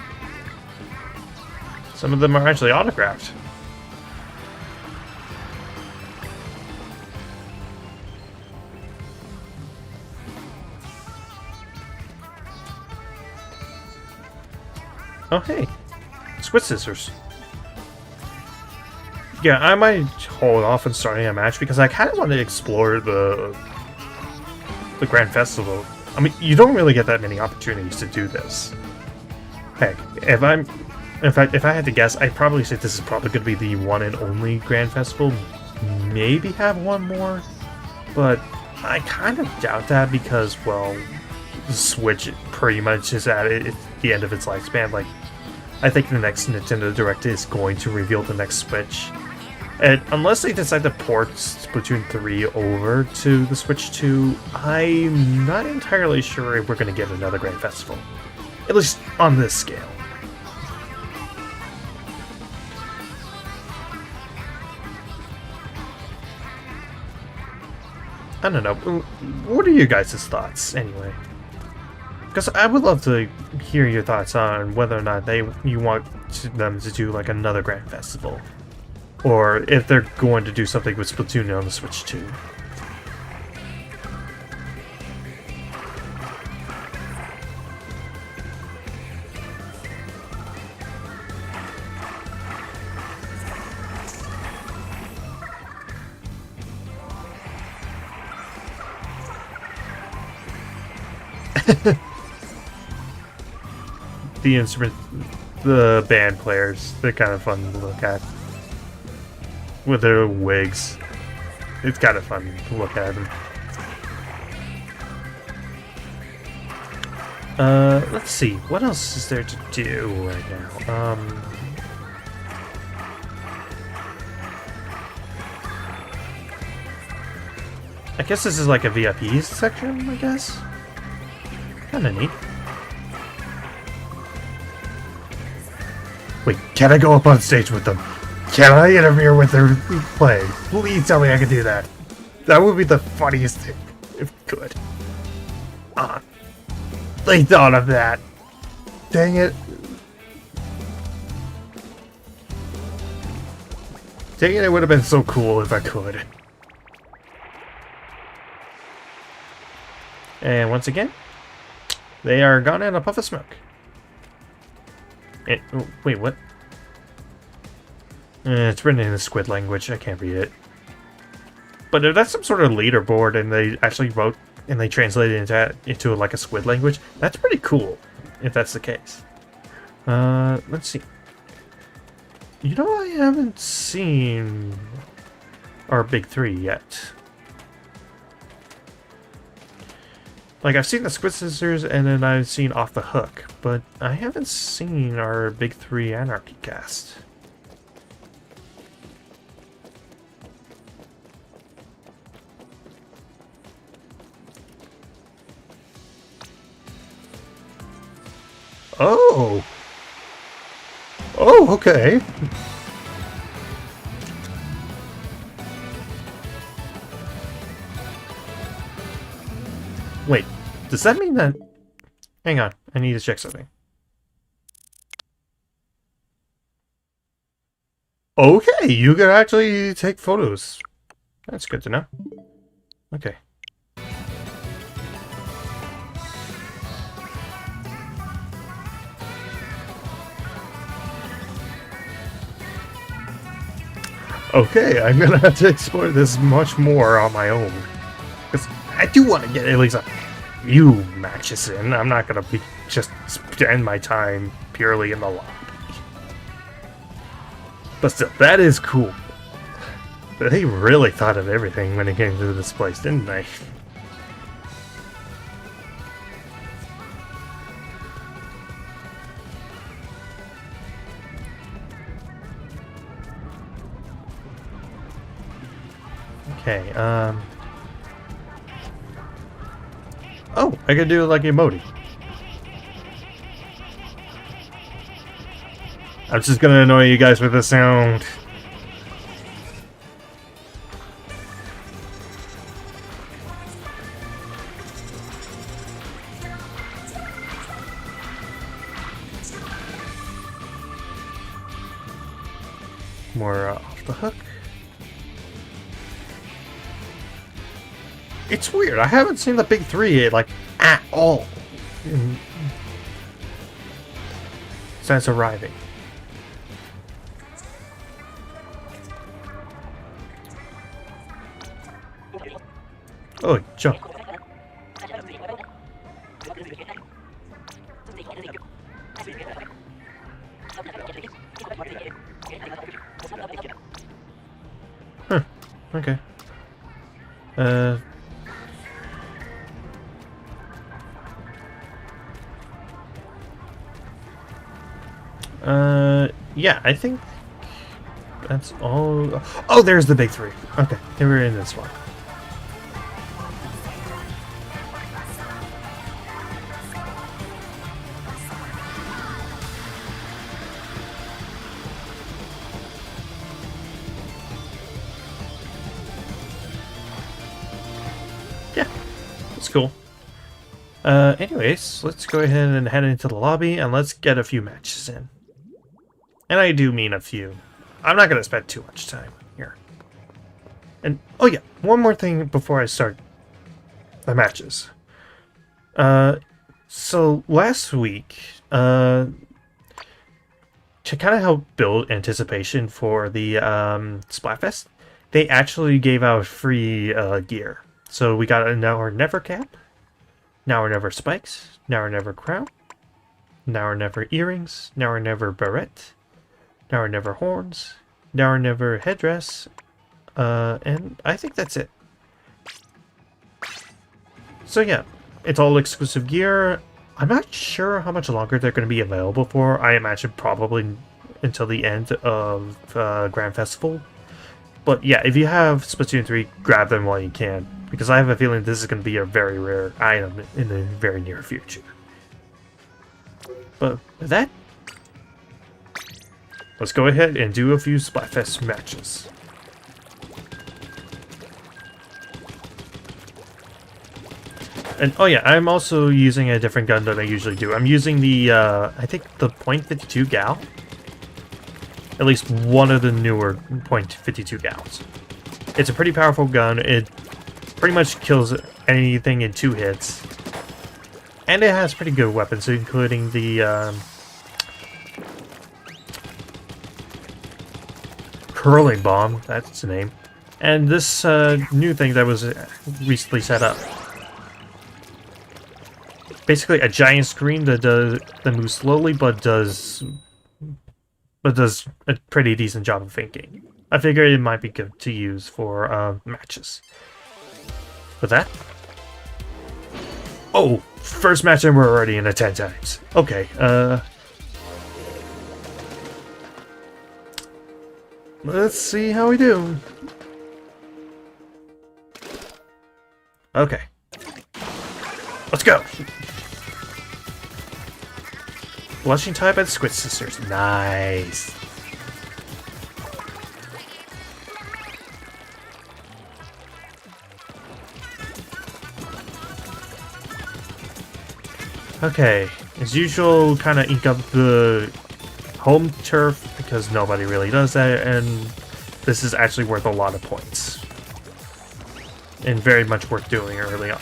Some of them are actually autographed. Oh, hey. Squid Sisters. Yeah, I might hold off on starting a match because I kind of want to explore the Grand Festival. I mean, you don't really get that many opportunities to do this. Heck, if I had to guess, I'd probably say this is probably going to be the one and only Grand Festival. Maybe have one more, but I kind of doubt that because, well, the Switch pretty much is at the end of its lifespan. Like, I think the next Nintendo Direct is going to reveal the next Switch. And unless they decide to port Splatoon 3 over to the Switch 2, I'm not entirely sure if we're going to get another Grand Festival. At least on this scale. I don't know. What are your guys' thoughts, anyway? Because I would love to hear your thoughts on whether or not you want them to do like another Grand Festival. Or if they're going to do something with Splatoon on the Switch 2. The band players, they're kind of fun to look at. With their wigs. It's kind of fun to look at them. Let's see. What else is there to do right now? I guess this is like a VIP section, I guess? Kinda neat. Wait, can I go up on stage with them? Can I interfere with their play? Please tell me I can do that. That would be the funniest thing, if I could. They thought of that. Dang it. Dang it, it would have been so cool if I could. And once again, they are gone in a puff of smoke. Oh, wait, what? It's written in the squid language. I can't read it. But if that's some sort of leaderboard and they actually wrote and they translated it into like a squid language, that's pretty cool, if that's the case. Let's see. You know, I haven't seen our big three yet. Like, I've seen the Squid Sisters and then I've seen Off the Hook, but I haven't seen our big three Anarchy cast. Oh! Oh, okay. Wait, does that mean that... Hang on, I need to check something. Okay, you can actually take photos. That's good to know. Okay. okay, I'm gonna have to explore this much more on my own. Because I do want to get at least a few matches in. I'm not gonna be just spend my time purely in the lobby. But still, that is cool. They really thought of everything when it came to this place, didn't they? Okay, oh, I could do like emote. I'm just gonna annoy you guys with the sound. More off the hook. It's weird. I haven't seen the big three like at all since arriving. Oh, jump. Huh. Okay. Yeah, I think that's all. Oh, there's the big three. Okay, they were in this one. Yeah, that's cool. Anyways, let's go ahead and head into the lobby and let's get a few matches in. And I do mean a few. I'm not going to spend too much time here. And, oh yeah, one more thing before I start the matches. So last week, to kind of help build anticipation for the Splatfest, they actually gave out free gear. So we got a Now or Never cap, Now or Never spikes, Now or Never crown, Now or Never earrings, Now or Never beret, Now or Never horns, Now or Never headdress, and I think that's it. So yeah, it's all exclusive gear. I'm not sure how much longer they're going to be available for. I imagine probably until the end of Grand Festival. But yeah, if you have Splatoon 3, grab them while you can, because I have a feeling this is going to be a very rare item in the very near future. But with that, let's go ahead and do a few Splatfest matches. And oh yeah, I'm also using a different gun than I usually do. I'm using the, I think the .52 Gal. At least one of the newer .52 Gals. It's a pretty powerful gun. It pretty much kills anything in 2 hits. And it has pretty good weapons, including the, curling bomb, that's its name. And this new thing that was recently set up. Basically a giant screen that moves slowly but does a pretty decent job of thinking. I figured it might be good to use for matches. With that, oh, first match and we're already in the 10 times. Okay, let's see how we do. Okay, let's go. Blushing type by the Squid Sisters. Nice. Okay, as usual, kind of ink up the home turf because nobody really does that, and this is actually worth a lot of points. And very much worth doing early on.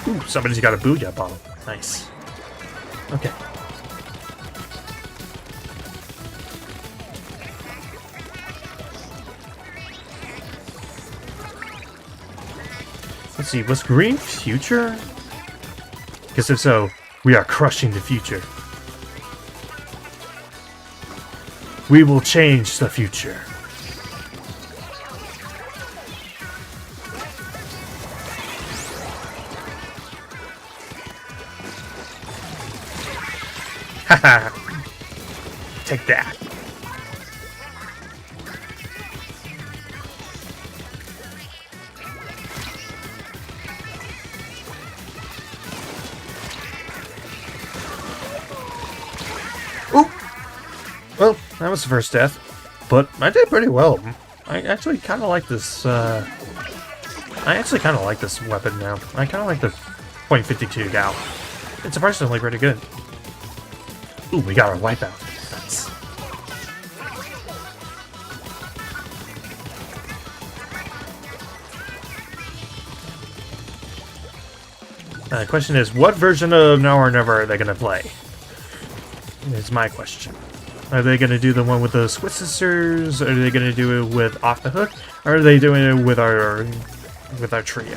Ooh, somebody's got a booyah bomb. Nice. Okay. Let's see, was green future? Because if so, we are crushing the future. We will change the future. Haha! Take that. Well, that was the first death, but I did pretty well. I actually kind of like this, I actually kind of like this weapon now. I kind of like the .52 Gal. It's surprisingly pretty good. Ooh, we got our wipeout. Nice. The question is, what version of Now or Never are they going to play? Is my question. Are they going to do the one with the Squid Sisters? Are they going to do it with Off the Hook? Or are they doing it with our trio?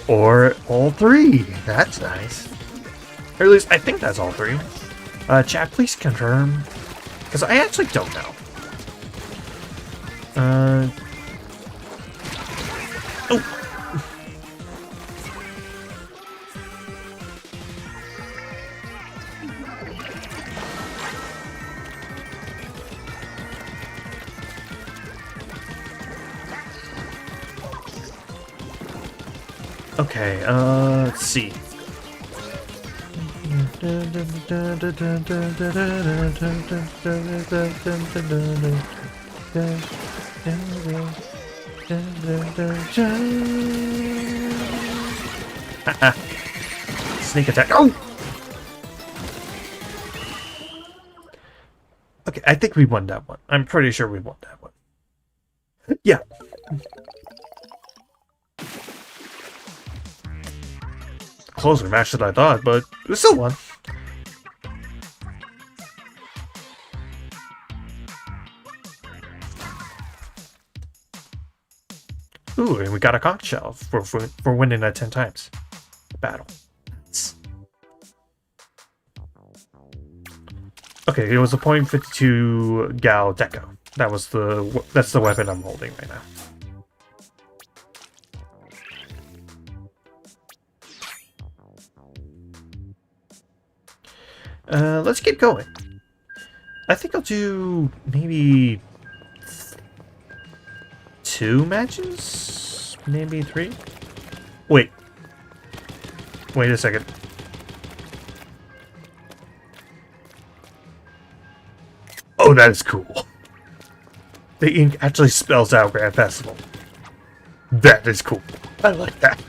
Or all three. That's nice. Or at least I think that's all three. Chat, please confirm. Because I actually don't know. Oh. Okay, let's see. Sneak attack. Oh! Okay, I think we won that one. I'm pretty sure we won that one. Yeah. Closer match than I thought, but we still won. Ooh, and we got a conch shell for winning that 10 times. Battle. Okay, it was a .52 Gal Deco. That's the weapon I'm holding right now. Let's keep going. I think I'll do maybe 2 matches? Maybe 3? Wait a second. Oh, that is cool. The ink actually spells out Grand Festival. That is cool. I like that.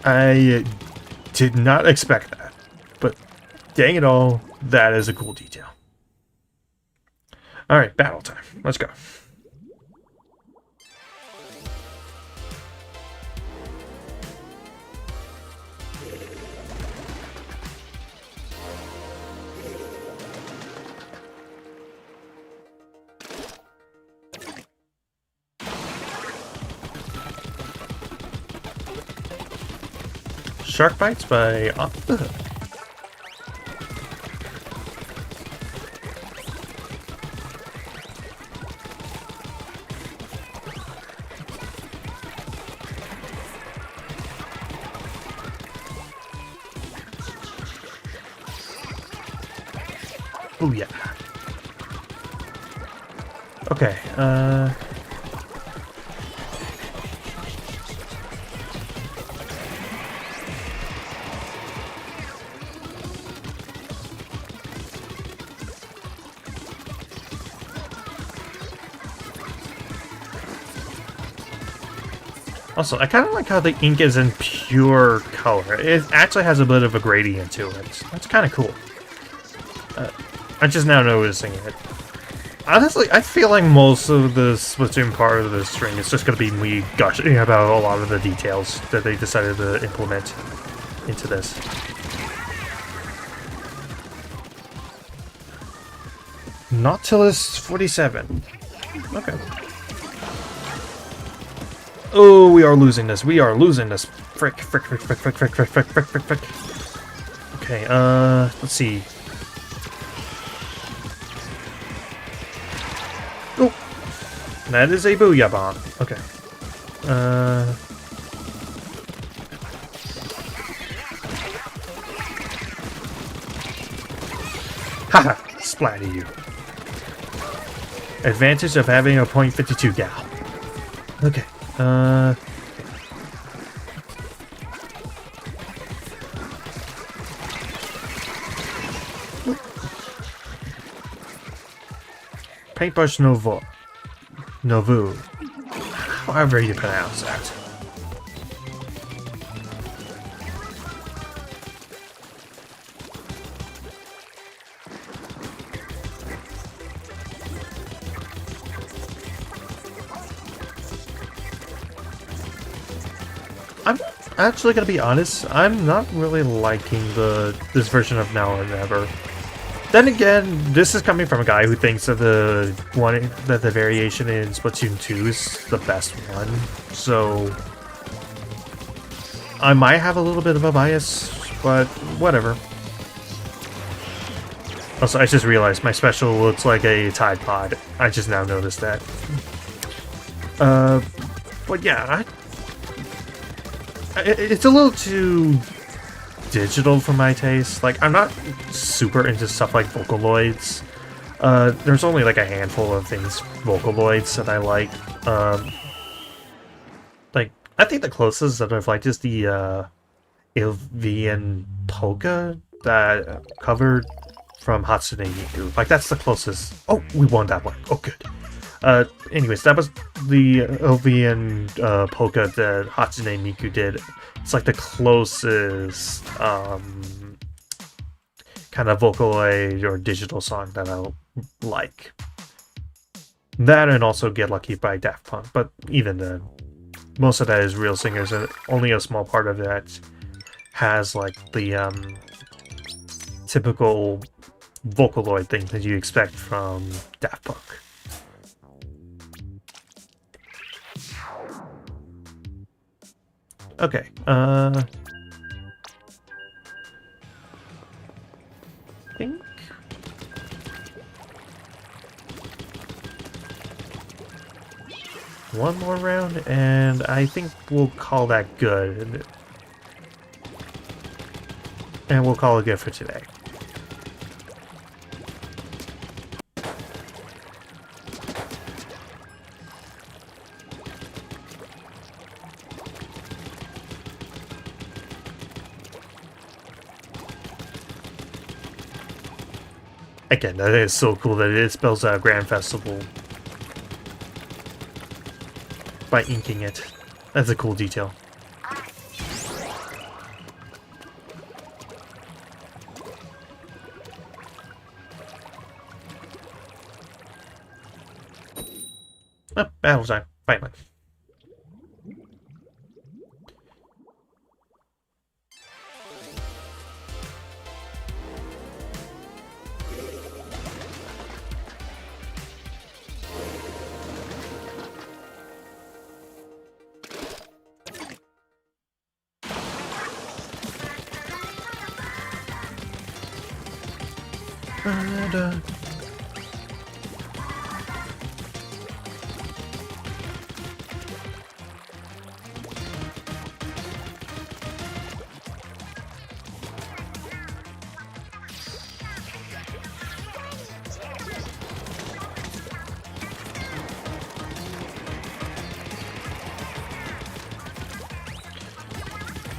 I did not expect that, but dang it all, that is a cool detail. Alright, battle time. Let's go. Shark Bites by Off the Hook. Oh yeah. Okay, also, I kind of like how the ink is in pure color. It actually has a bit of a gradient to it. That's kind of cool. I'm just now noticing it. Honestly, I feel like most of the Splatoon part of the stream is just going to be me gushing about a lot of the details that they decided to implement into this. Nautilus 47. Okay. Oh, we are losing this. We are losing this. Frick, frick, frick, frick, frick, frick, frick, frick, frick, frick, frick. Okay, let's see. Oh, that is a booyah bomb. Okay. Haha, splatter you. Advantage of having a .52 gal. Okay, Paintbrush Novu. However you pronounce that. I'm actually gonna be honest, I'm not really liking this version of Now or Never. Then again, this is coming from a guy who thinks that the variation in Splatoon 2 is the best one, so I might have a little bit of a bias, but whatever. Also, I just realized my special looks like a Tide Pod. I just now noticed that. But yeah, it's a little too digital for my taste. Like, I'm not super into stuff like Vocaloids. There's only like a handful of things Vocaloids that I like. Like, I think the closest that I've liked is the Ilvian Polka that covered from Hatsune Miku. Like, that's the closest. Oh, we won that one. Oh, good. Anyways, that was the Ilvian Polka that Hatsune Miku did. It's like the closest kind of Vocaloid or digital song that I like. That and also Get Lucky by Daft Punk, but even then, most of that is real singers, and only a small part of that has like the typical Vocaloid thing that you expect from Daft Punk. Okay, I think one more round, and I think we'll call that good. And we'll call it good for today. Again, that is so cool that it spells out Grand Festival by inking it. That's a cool detail. Oh, battle time, finally.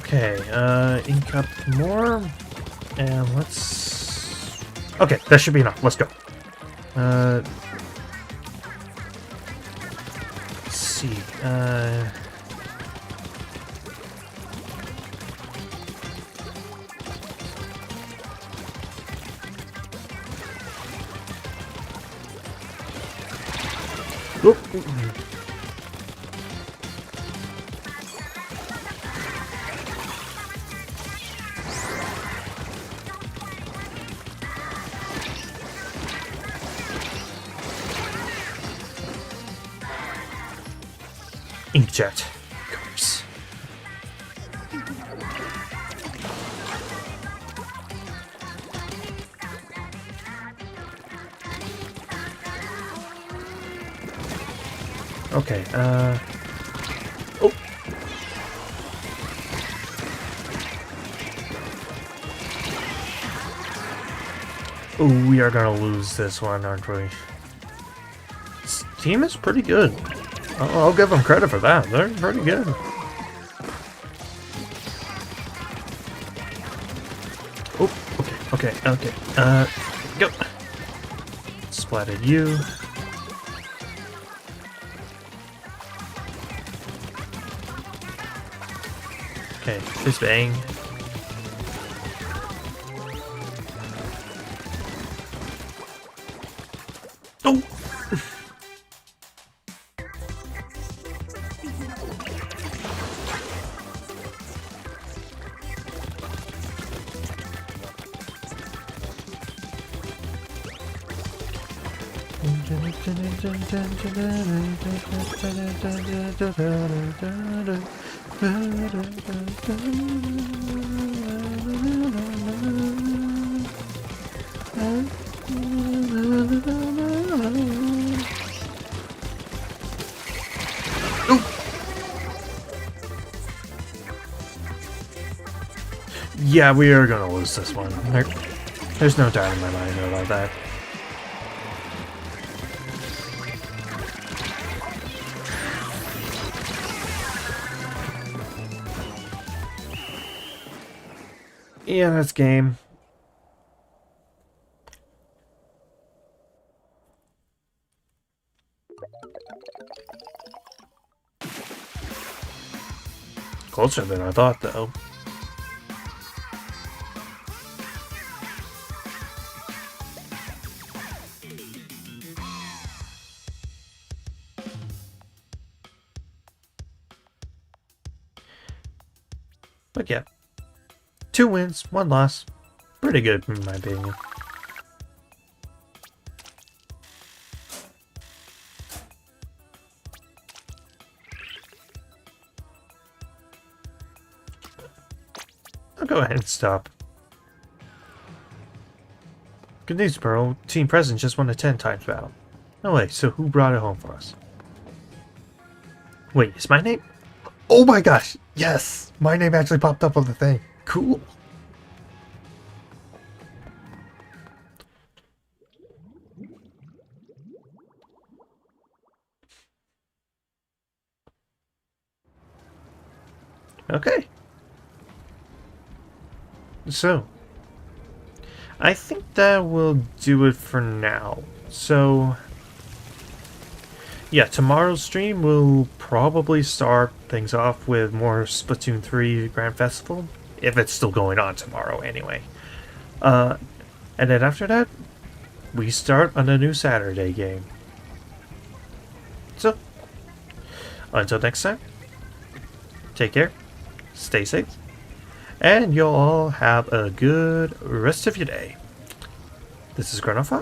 Okay, ink up more, and let's... Okay, that should be enough. Let's go. Let's see. Oop. Inkjet. Of course. Okay, oh. Ooh, we are gonna lose this one, aren't we? This team is pretty good. I'll give them credit for that. They're pretty good. Oh, okay. Go. Splatted you. Okay, fist bang. Oh! Yeah, we are gonna lose this one. There's no doubt in my mind about that. Yeah, that's game. Closer than I thought, though. But yeah. 2 wins, 1 loss. Pretty good, in my opinion. I'll go ahead and stop. Good news, Pearl. Team President just won a 10 times battle. No way, so who brought it home for us? Wait, is my name? Oh my gosh, yes! My name actually popped up on the thing. Cool. Okay. So, I think that will do it for now. So, yeah, tomorrow's stream will probably start things off with more Splatoon 3 Grand Festival, if it's still going on tomorrow anyway. And then after that, we start on a new Saturday game. So, until next time, take care, stay safe, and you'll all have a good rest of your day. This is Chronofahx,